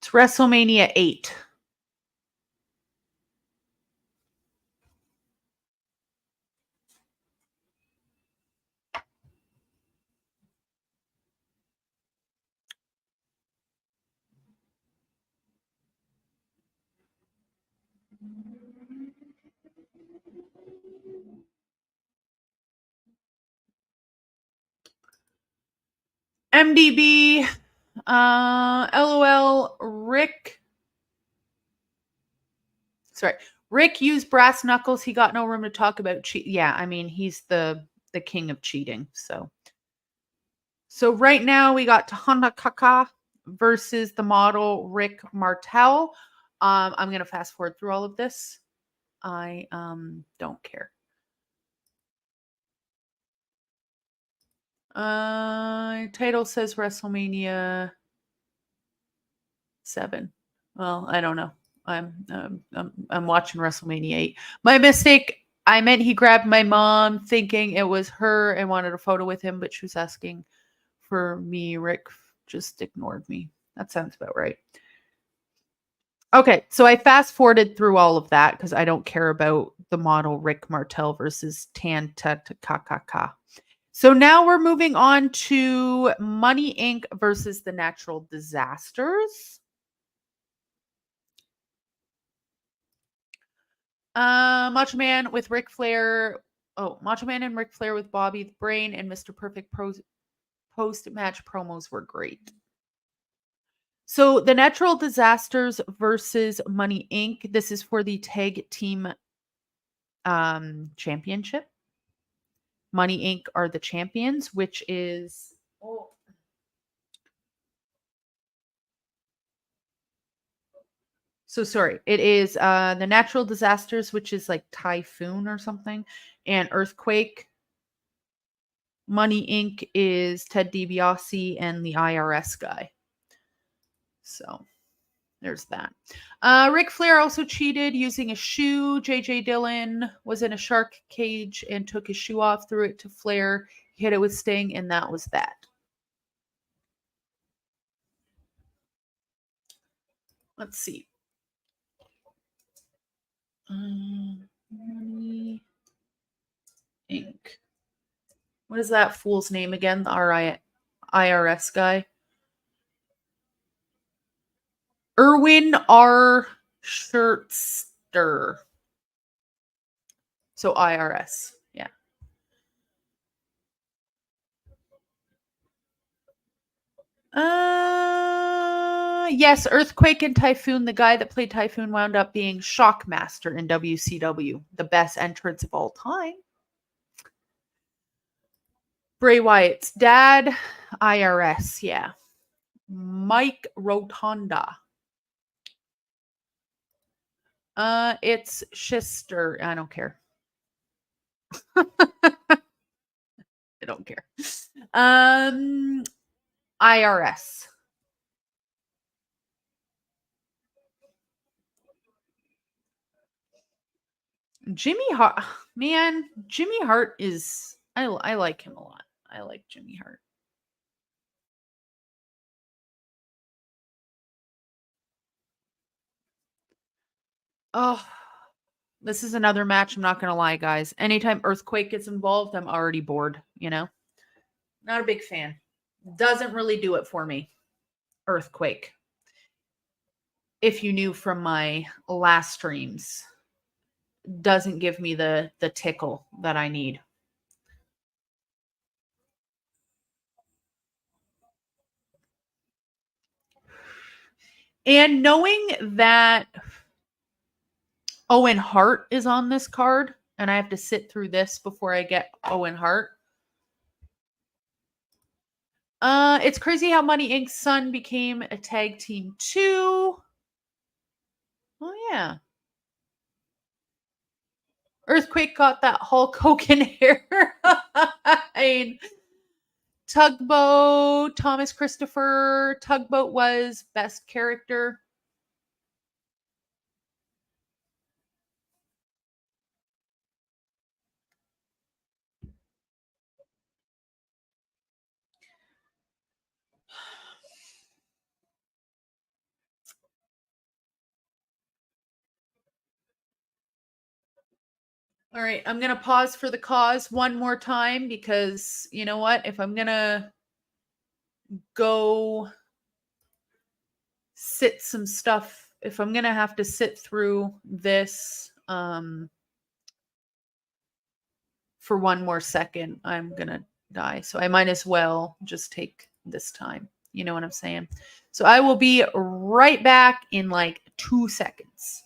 It's WrestleMania 8. MDB, LOL, Rick used brass knuckles. He got no room to talk about cheat. Yeah, I mean, he's the king of cheating. So right now we got Tahana Kaka versus the model Rick Martel. I'm gonna fast forward through all of this. I don't care. Title says WrestleMania 7. Well, I don't know. I'm watching WrestleMania 8. My mistake. I meant he grabbed my mom thinking it was her and wanted a photo with him, but she was asking for me. Rick just ignored me. That sounds about right. Okay, so I fast forwarded through all of that because I don't care about the model Rick Martel versus Tan Kakaka. So now we're moving on to Money Inc. versus the Natural Disasters. Macho Man with Ric Flair. Oh, Macho Man and Ric Flair with Bobby the Brain and Mr. Perfect post-match promos were great. So the Natural Disasters versus Money Inc. This is for the tag team championship. Money Inc. are the champions, which is so sorry. It is the Natural Disasters, which is like typhoon or something, and earthquake. Money Inc. is Ted DiBiase and the IRS guy. So there's that. Ric Flair also cheated using a shoe. JJ Dillon was in a shark cage and took his shoe off, threw it to Flair, hit it with Sting, and that was that. Let's see. Money Inc. What is that fool's name again? The IRS guy. Erwin R. Schertzer. So IRS. Yeah. Yes, Earthquake and Typhoon. The guy that played Typhoon wound up being Shockmaster in WCW, the best entrance of all time. Bray Wyatt's dad, IRS, yeah. Mike Rotonda. It's Schister. I don't care. I don't care. IRS. Jimmy Hart, man, Jimmy Hart is I like him a lot. I like Jimmy Hart. Oh, this is another match. I'm not going to lie, guys. Anytime Earthquake gets involved, I'm already bored, Not a big fan. Doesn't really do it for me. Earthquake. If you knew from my last streams, doesn't give me the tickle that I need. And knowing that Owen Hart is on this card, and I have to sit through this before I get Owen Hart. It's crazy how Money Inc.'s son became a tag team too. Oh yeah. Earthquake got that Hulk Hogan hairline. Tugboat, Thomas Christopher. Tugboat was best character. All right, I'm going to pause for the cause one more time because you know what? If I'm going to go sit some stuff, if I'm going to have to sit through this for one more second, I'm going to die. So I might as well just take this time. You know what I'm saying? So I will be right back in like 2 seconds.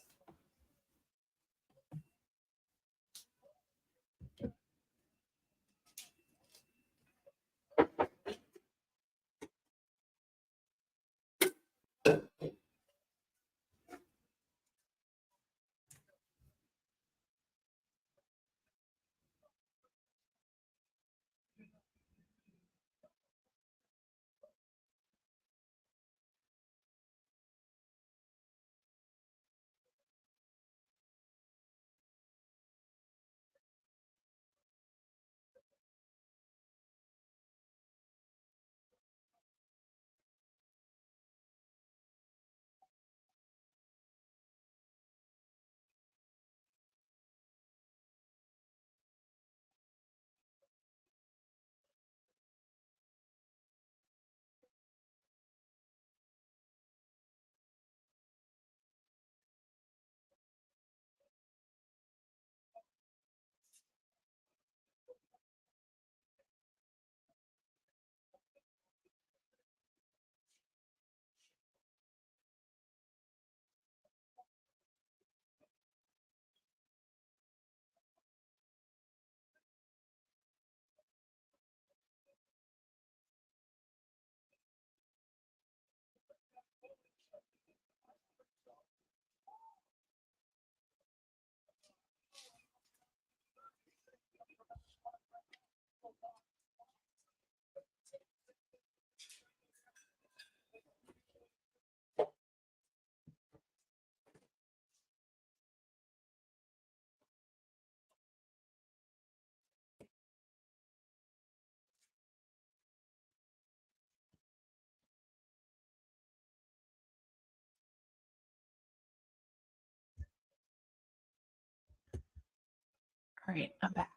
All right, I'm back.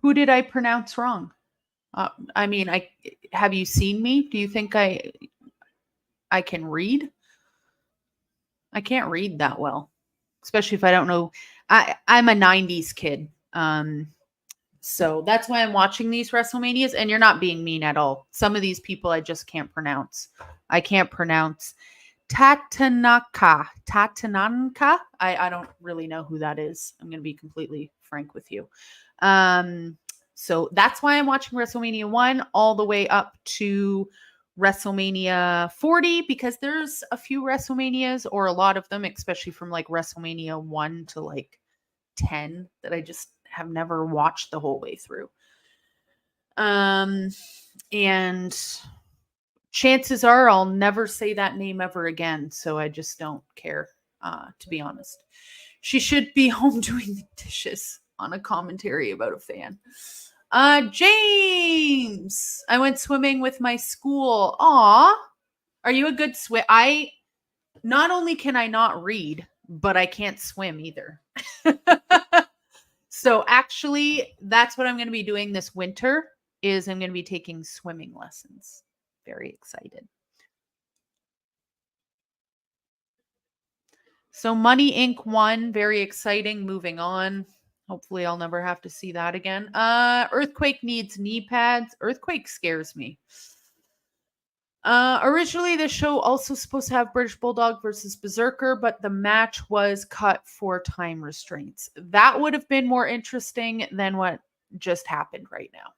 Who did I pronounce wrong? I mean, have you seen me? Do you think I can read? I can't read that well, especially if I don't know. I'm a 90s kid. So that's why I'm watching these WrestleManias, and you're not being mean at all. Some of these people I just can't pronounce. I can't pronounce Tatanaka. Tatananka? I don't really know who that is. I'm going to be completely frank with you. So that's why I'm watching WrestleMania 1 all the way up to WrestleMania 40, because there's a few WrestleManias, or a lot of them, especially from like WrestleMania 1 to like 10, that I just have never watched the whole way through. And chances are I'll never say that name ever again, so I just don't care, to be honest. She should be home doing the dishes. on a commentary about a fan. James, I went swimming with my school. Aw, are you a good swim? I not only can I not read, but I can't swim either. So actually, that's what I'm going to be doing this winter. Is I'm going to be taking swimming lessons. Very excited. So Money Inc. won. Very exciting. Moving on. Hopefully I'll never have to see that again. Earthquake needs knee pads. Earthquake scares me. Originally, the show also supposed to have British Bulldog versus Berserker, but the match was cut for time restraints. That would have been more interesting than what just happened right now.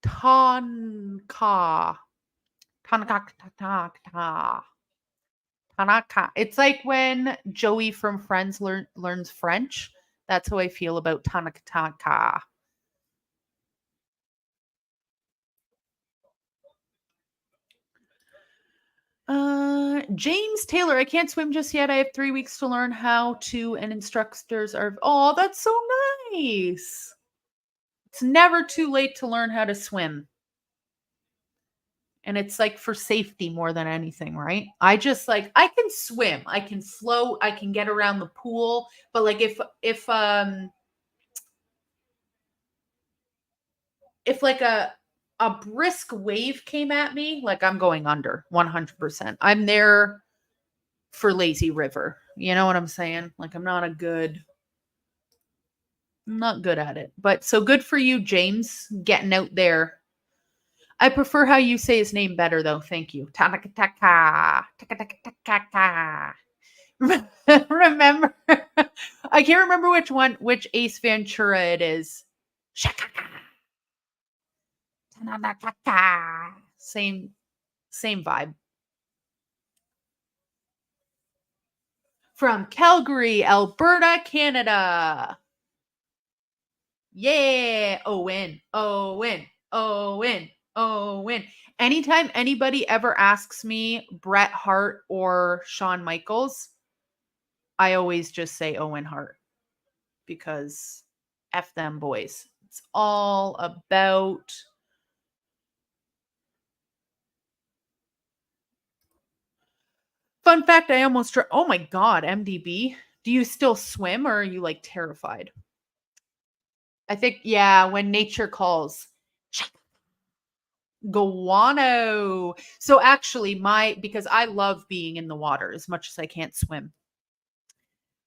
Tanaka. Tanaka. It's like when Joey from Friends learns French. That's how I feel about Tanaka. James Taylor, I can't swim just yet. I have 3 weeks to learn how to, and instructors are. Oh, that's so nice. It's never too late to learn how to swim. And it's like for safety more than anything, right? I just like I can swim, I can float, I can get around the pool, but like if like a brisk wave came at me, like I'm going under 100%. I'm there for lazy river. You know what I'm saying? Like I'm not good at it. But so good for you, James, getting out there. I prefer how you say his name better though. Thank you. Tanaka. Remember? I can't remember which Ace Ventura it is. Same vibe. From Calgary, Alberta, Canada. Yeah, Owen. Anytime anybody ever asks me Bret Hart or Shawn Michaels, I always just say Owen Hart because F them boys. It's all about fun fact. I almost oh my god, MDB. Do you still swim or are you like terrified? I think yeah, when nature calls. Guano. So actually because I love being in the water as much as I can't swim.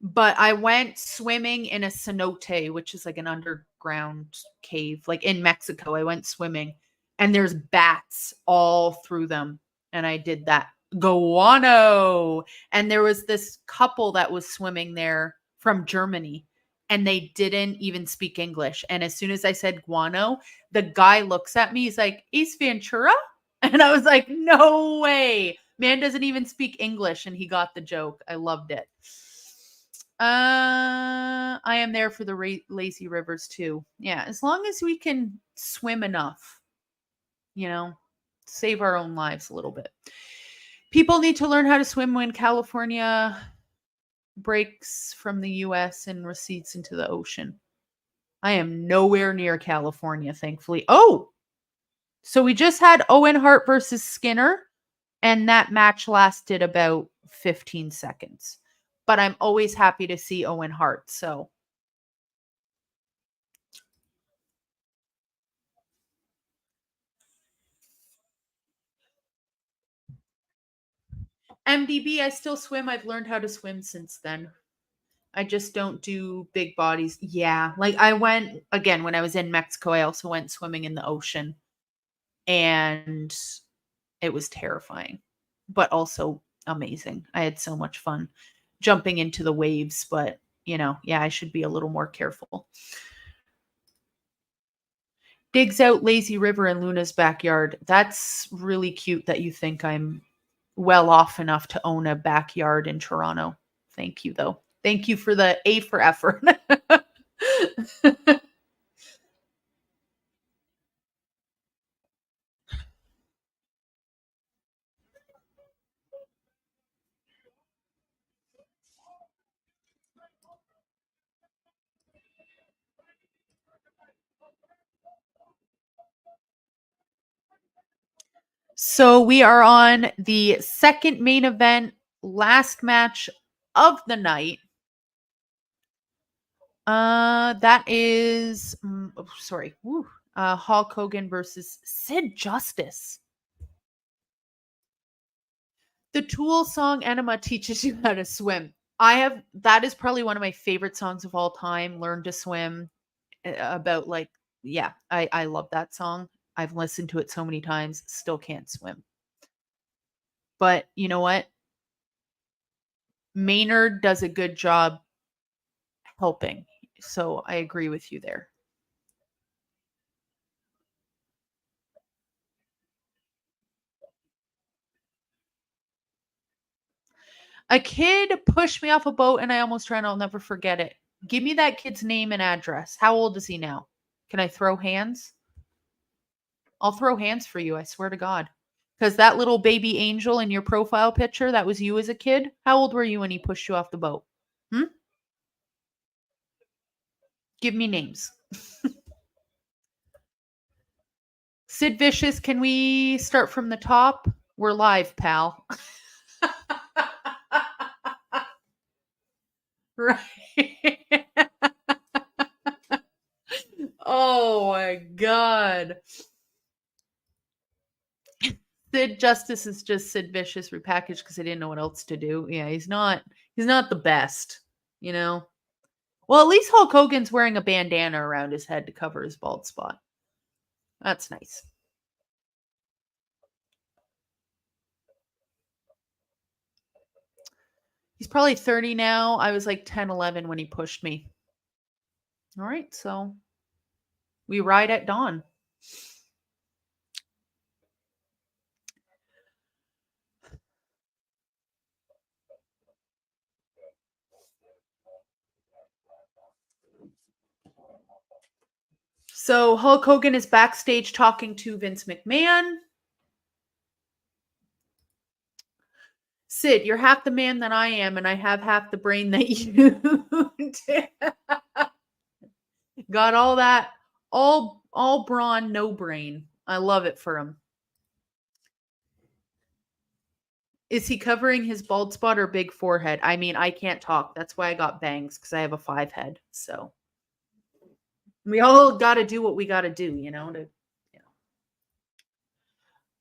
But I went swimming in a cenote, which is like an underground cave, like in Mexico. I went swimming and there's bats all through them. And I did that. Guano. And there was this couple that was swimming there from Germany and they didn't even speak English. And as soon as I said guano, the guy looks at me. He's like, Ace Ventura? And I was like, no way. Man doesn't even speak English. And he got the joke. I loved it. I am there for the lazy rivers too. Yeah, as long as we can swim enough, save our own lives a little bit. People need to learn how to swim when California breaks from the US and recedes into the ocean. I am nowhere near California, thankfully. Oh, so we just had Owen Hart versus Skinner, and that match lasted about 15 seconds. But I'm always happy to see Owen Hart. So MDB, I still swim. I've learned how to swim since then. I just don't do big bodies. Yeah. Like I went again when I was in Mexico, I also went swimming in the ocean and it was terrifying, but also amazing. I had so much fun jumping into the waves, but yeah, I should be a little more careful. Digs out lazy river in Luna's backyard. That's really cute that you think I'm well off enough to own a backyard in Toronto. Thank you, though. Thank you for the A for effort. So we are on the second main event, last match of the night. That is, sorry, Hulk Hogan versus Sid Justice. The Tool song "Enema" teaches you how to swim. That is probably one of my favorite songs of all time. Learn to Swim. About like, yeah, I love that song. I've listened to it so many times, still can't swim. But you know what? Maynard does a good job helping. So I agree with you there. A kid pushed me off a boat and I almost drowned. I'll never forget it. Give me that kid's name and address. How old is he now? Can I throw hands? I'll throw hands for you, I swear to God. Because that little baby angel in your profile picture, that was you as a kid. How old were you when he pushed you off the boat? Hmm? Give me names. Sid Vicious, can we start from the top? We're live, pal. Right. Oh my God. Sid Justice is just Sid Vicious repackaged because I didn't know what else to do. Yeah, he's not the best, you know. Well, at least Hulk Hogan's wearing a bandana around his head to cover his bald spot. That's nice. He's probably 30 now. I was like 10, 11 when he pushed me. All right, so we ride at dawn. So Hulk Hogan is backstage talking to Vince McMahon. Sid, you're half the man that I am, and I have half the brain that you do. Got all that, all brawn, no brain. I love it for him. Is he covering his bald spot or big forehead? I mean, I can't talk. That's why I got bangs, because I have a 5 head. So we all got to do what we got to do,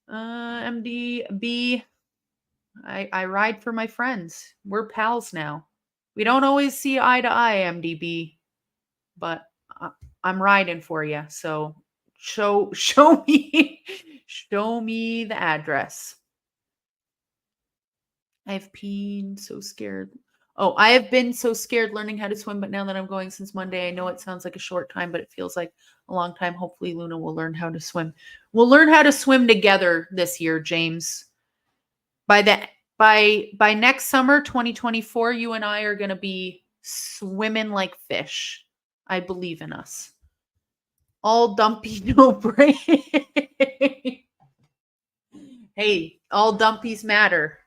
MDB. I ride for my friends. We're pals now. We don't always see eye to eye, MDB, but I'm riding for you. So show me show me the address. I've been so scared. Oh, I have been so scared learning how to swim, but now that I'm going since Monday, I know it sounds like a short time, but it feels like a long time. Hopefully Luna will learn how to swim. We'll learn how to swim together this year, James. By the by next summer 2024, you and I are going to be swimming like fish. I believe in us. All dumpy, no brain. Hey, all dumpies matter.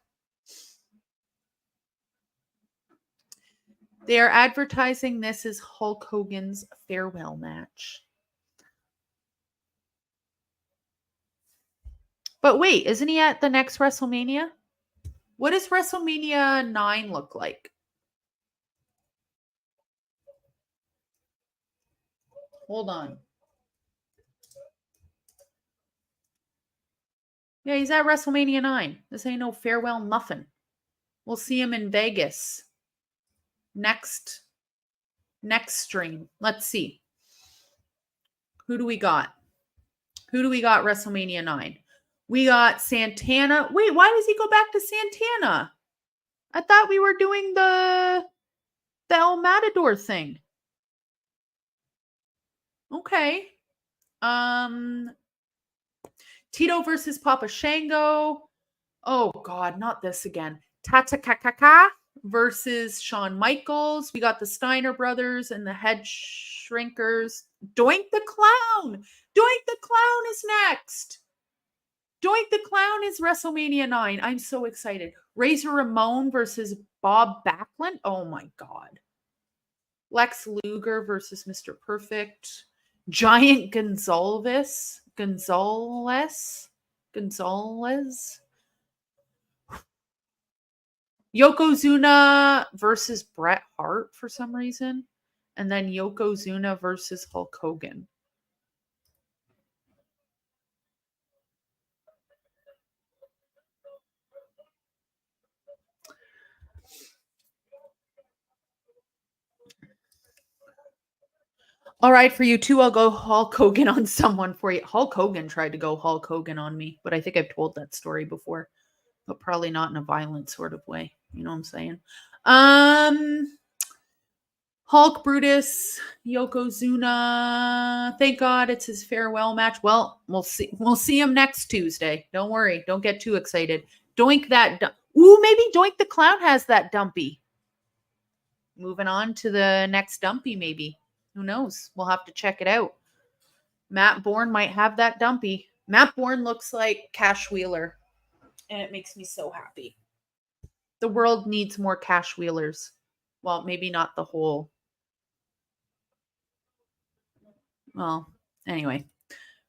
They are advertising this as Hulk Hogan's farewell match. But wait, isn't he at the next WrestleMania? What does WrestleMania 9 look like? Hold on. Yeah, he's at WrestleMania 9. This ain't no farewell nothing. We'll see him in Vegas. Next stream. Let's see. Who do we got? WrestleMania 9? We got Santana. Wait, why does he go back to Santana? I thought we were doing the El Matador thing. Okay. Tito versus Papa Shango. Oh God, not this again. Tata Kakaka versus Shawn Michaels. We got the Steiner brothers and the Head Shrinkers. Doink the Clown. Doink the Clown is next. Doink the Clown is WrestleMania 9. I'm so excited. Razor Ramon versus Bob Backlund. Oh my God. Lex Luger versus Mr. Perfect. Giant Gonzalez. Gonzalez. Yokozuna versus Bret Hart for some reason. And then Yokozuna versus Hulk Hogan. All right, for you too, I'll go Hulk Hogan on someone for you. Hulk Hogan tried to go Hulk Hogan on me, but I think I've told that story before, but probably not in a violent sort of way. You know what I'm saying? Hulk Brutus, Yokozuna. Thank God it's his farewell match. Well, we'll see. We'll see him next Tuesday. Don't worry. Don't get too excited. Doink that. Ooh, maybe Doink the Clown has that dumpy. Moving on to the next dumpy, maybe. Who knows? We'll have to check it out. Matt Bourne might have that dumpy. Matt Bourne looks like Cash Wheeler, and it makes me so happy. The world needs more Cash Wheelers. Well, maybe not the whole. Well, anyway,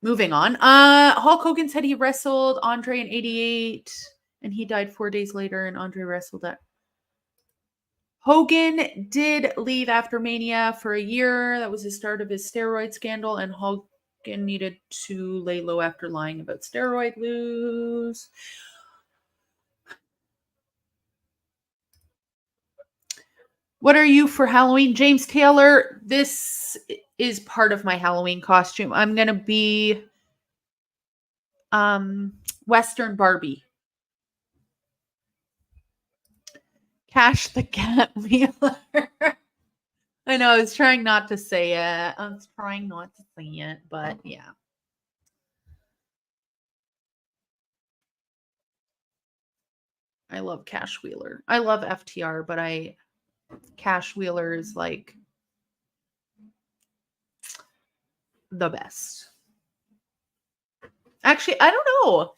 moving on. Hulk Hogan said he wrestled Andre in 88, and he died 4 days later, and Andre wrestled at. Hogan did leave after Mania for a year. That was the start of his steroid scandal, and Hogan needed to lay low after lying about steroid use. What are you for Halloween? James Taylor, this is part of my Halloween costume. I'm going to be Western Barbie. Cash the Cat Wheeler. I know, I was trying not to say it. But yeah. I love Cash Wheeler. I love FTR, but Cash Wheeler is like the best. Actually, I don't know.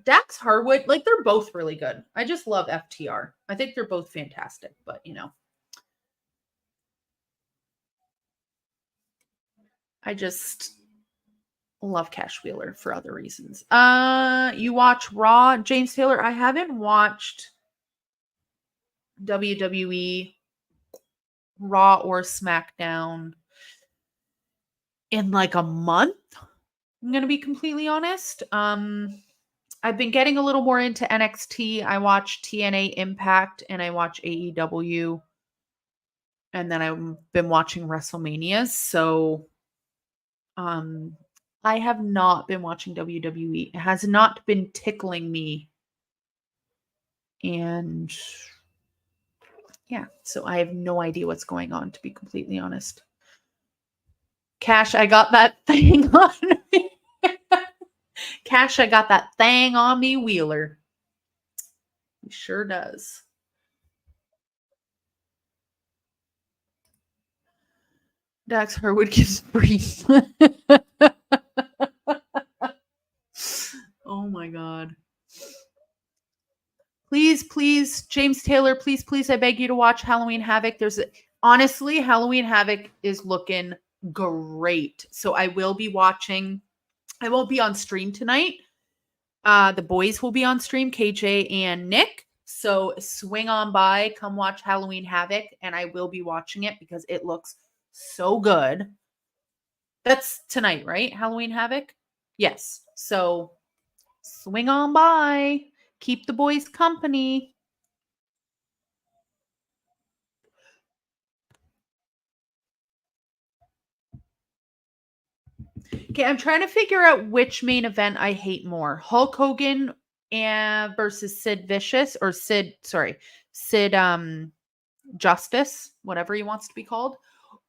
Dax Harwood, like they're both really good. I just love FTR. I think they're both fantastic, but you know. I just love Cash Wheeler for other reasons. You watch Raw, James Taylor? I haven't watched WWE Raw or SmackDown in like a month. I'm going to be completely honest. I've been getting a little more into NXT. I watch TNA Impact and I watch AEW. And then I've been watching WrestleMania. So I have not been watching WWE. It has not been tickling me. And yeah, so I have no idea what's going on, to be completely honest. Cash, I got that thing on me. Cash, I got that thing on me, Wheeler. He sure does. Dax Harwood gives brief. Oh my God. Please, James Taylor, please, I beg you to watch Halloween Havoc. Honestly, Halloween Havoc is looking great. So I will be watching. I won't be on stream tonight. The boys will be on stream, KJ and Nick. So swing on by, come watch Halloween Havoc, and I will be watching it because it looks so good. That's tonight, right? Halloween Havoc? Yes. So swing on by. Keep the boys company. Okay, I'm trying to figure out which main event I hate more. Hulk Hogan versus Sid Vicious or Sid Justice, whatever he wants to be called.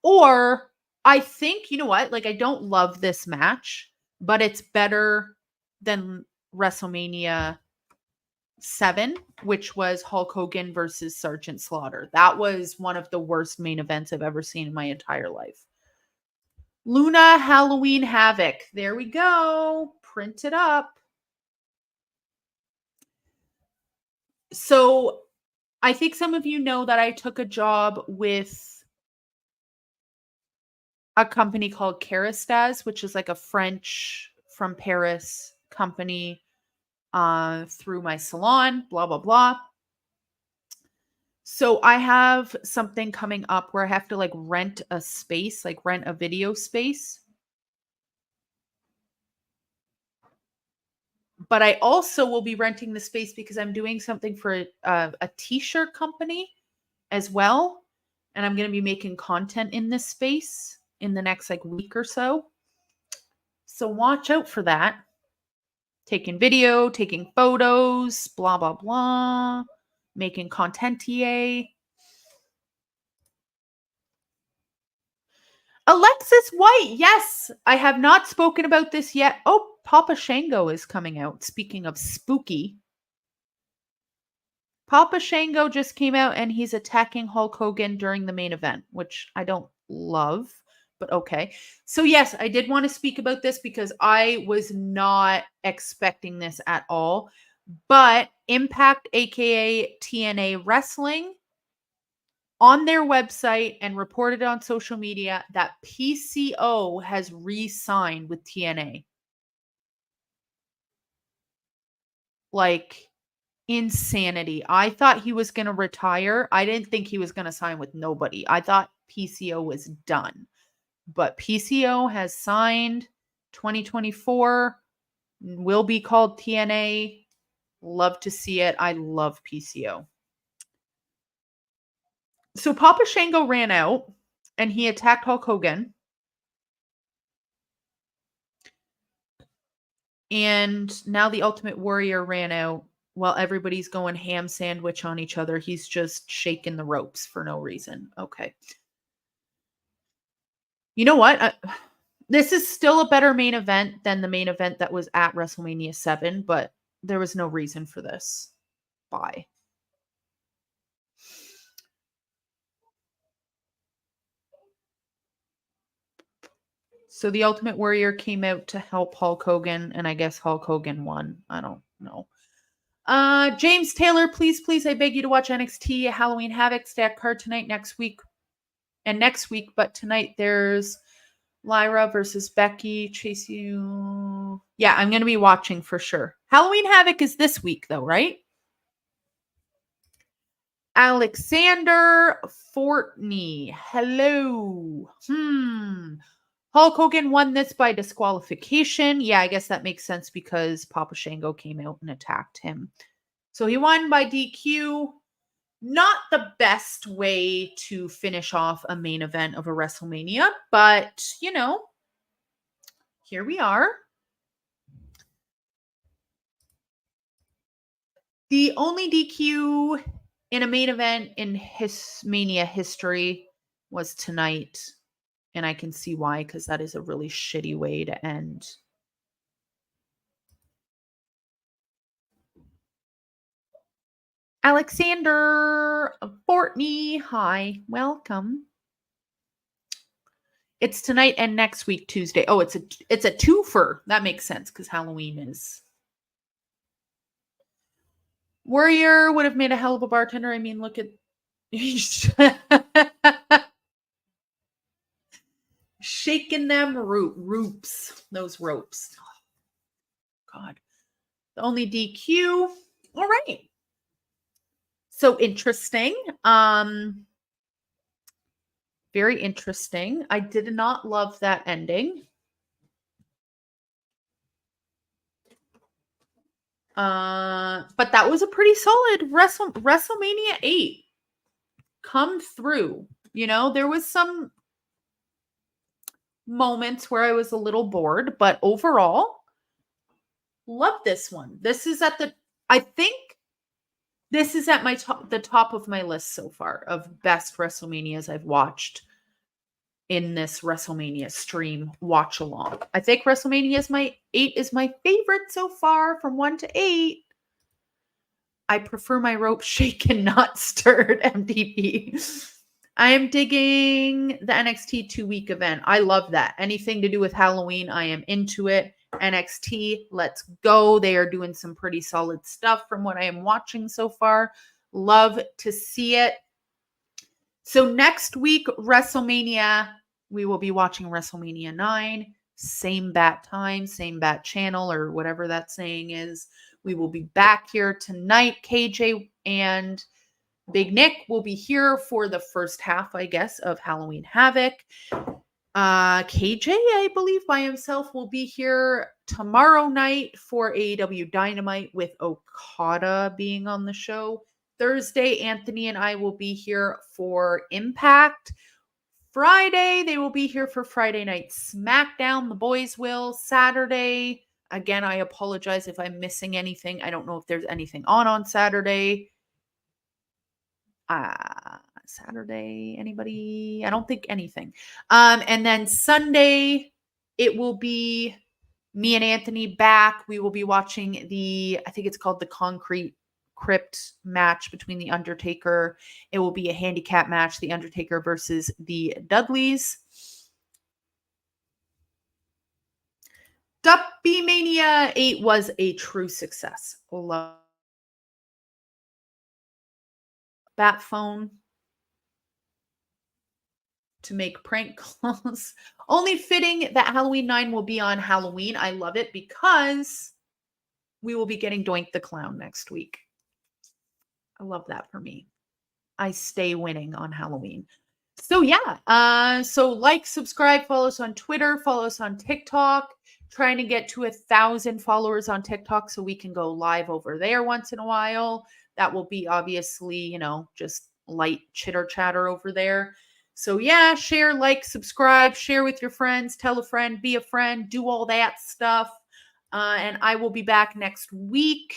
Or I think, you know what? Like I don't love this match, but it's better than WrestleMania VII, which was Hulk Hogan versus Sergeant Slaughter. That was one of the worst main events I've ever seen in my entire life. Luna Halloween Havoc. There we go. Print it up. So I think some of you know that I took a job with a company called Kerastase, which is like a French from Paris company. through my salon, blah, blah, blah. So I have something coming up where I have to like rent a space, like rent a video space. But I also will be renting the space because I'm doing something for a t-shirt company as well. And I'm going to be making content in this space in the next like week or so. So watch out for that. Taking video, taking photos, blah, blah, blah. Making content TA. Alexis White. Yes. I have not spoken about this yet. Oh, Papa Shango is coming out. Speaking of spooky. Papa Shango just came out and he's attacking Hulk Hogan during the main event, which I don't love, but okay. So yes, I did want to speak about this because I was not expecting this at all. But Impact, aka TNA Wrestling, on their website and reported on social media that PCO has re-signed with TNA. Like, insanity. I thought he was going to retire. I didn't think he was going to sign with nobody. I thought PCO was done. But PCO has signed 2024, will be called TNA. Love to see it. I love PCO. So Papa Shango ran out and he attacked Hulk Hogan. And now the Ultimate Warrior ran out while everybody's going ham sandwich on each other. He's just shaking the ropes for no reason. Okay. You know what? This is still a better main event than the main event that was at WrestleMania VII, but there was no reason for this. Bye. So the Ultimate Warrior came out to help Hulk Hogan, and I guess Hulk Hogan won. I don't know. James Taylor, please, I beg you to watch NXT Halloween Havoc stack card tonight, next week. But tonight there's Lyra versus Becky. Chase you. Yeah, I'm going to be watching for sure. Halloween Havoc is this week, though, right? Alexander Fortney. Hello. Hulk Hogan won this by disqualification. Yeah, I guess that makes sense because Papa Shango came out and attacked him. So he won by DQ. Not the best way to finish off a main event of a WrestleMania, but, you know, here we are. The only DQ in a main event in Mania history was tonight. And I can see why, because that is a really shitty way to end. Alexander Fortney, hi, welcome. It's tonight and next week, Tuesday. Oh, it's a twofer. That makes sense because Halloween is. Warrior would have made a hell of a bartender. I mean, look at shaking them ropes. Those ropes. Oh, God. The only DQ. All right. So interesting. Very interesting. I did not love that ending. But that was a pretty solid WrestleMania 8 come through. You know, there was some moments where I was a little bored, but overall, love this one. This is I think this is at the top of my list so far of best WrestleManias I've watched in this WrestleMania stream watch along. I think WrestleMania 8 is my favorite so far from 1 to 8. I prefer my rope shaken, not stirred, MDP. I am digging the NXT 2-week event. I love that. Anything to do with Halloween, I am into it. NXT, let's go. They are doing some pretty solid stuff from what I am watching so far. Love to see it. So next week, WrestleMania, we will be watching WrestleMania 9. Same bat time, same bat channel, or whatever that saying is. We will be back here tonight. KJ and Big Nick will be here for the first half, I guess, of Halloween Havoc. KJ, I believe, by himself will be here tomorrow night for AEW Dynamite with Okada being on the show. Thursday, Anthony and I will be here for Impact. Friday, they will be here for Friday Night SmackDown. The boys will. Saturday, again, I apologize if I'm missing anything. I don't know if there's anything on Saturday. Saturday, anybody? I don't think anything. And then Sunday, it will be me and Anthony back. We will be watching I think it's called the Concrete Crypt match between The Undertaker. It will be a handicap match, The Undertaker versus the Dudleys. Wrestlemania VIII was a true success. Love that phone to make prank calls. Only fitting that Halloween 9 will be on Halloween. I love it because we will be getting Doink the Clown next week. I love that for me. I stay winning on Halloween. So yeah, so like, subscribe, follow us on Twitter, follow us on TikTok. Trying to get to 1,000 followers on TikTok so we can go live over there once in a while. That will be obviously, just light chitter chatter over there. So yeah, share, like, subscribe, share with your friends, tell a friend, be a friend, do all that stuff. And I will be back next week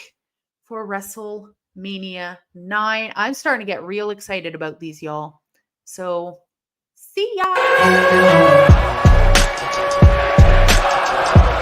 for WrestleMania 9. I'm starting to get real excited about these, y'all. So see ya.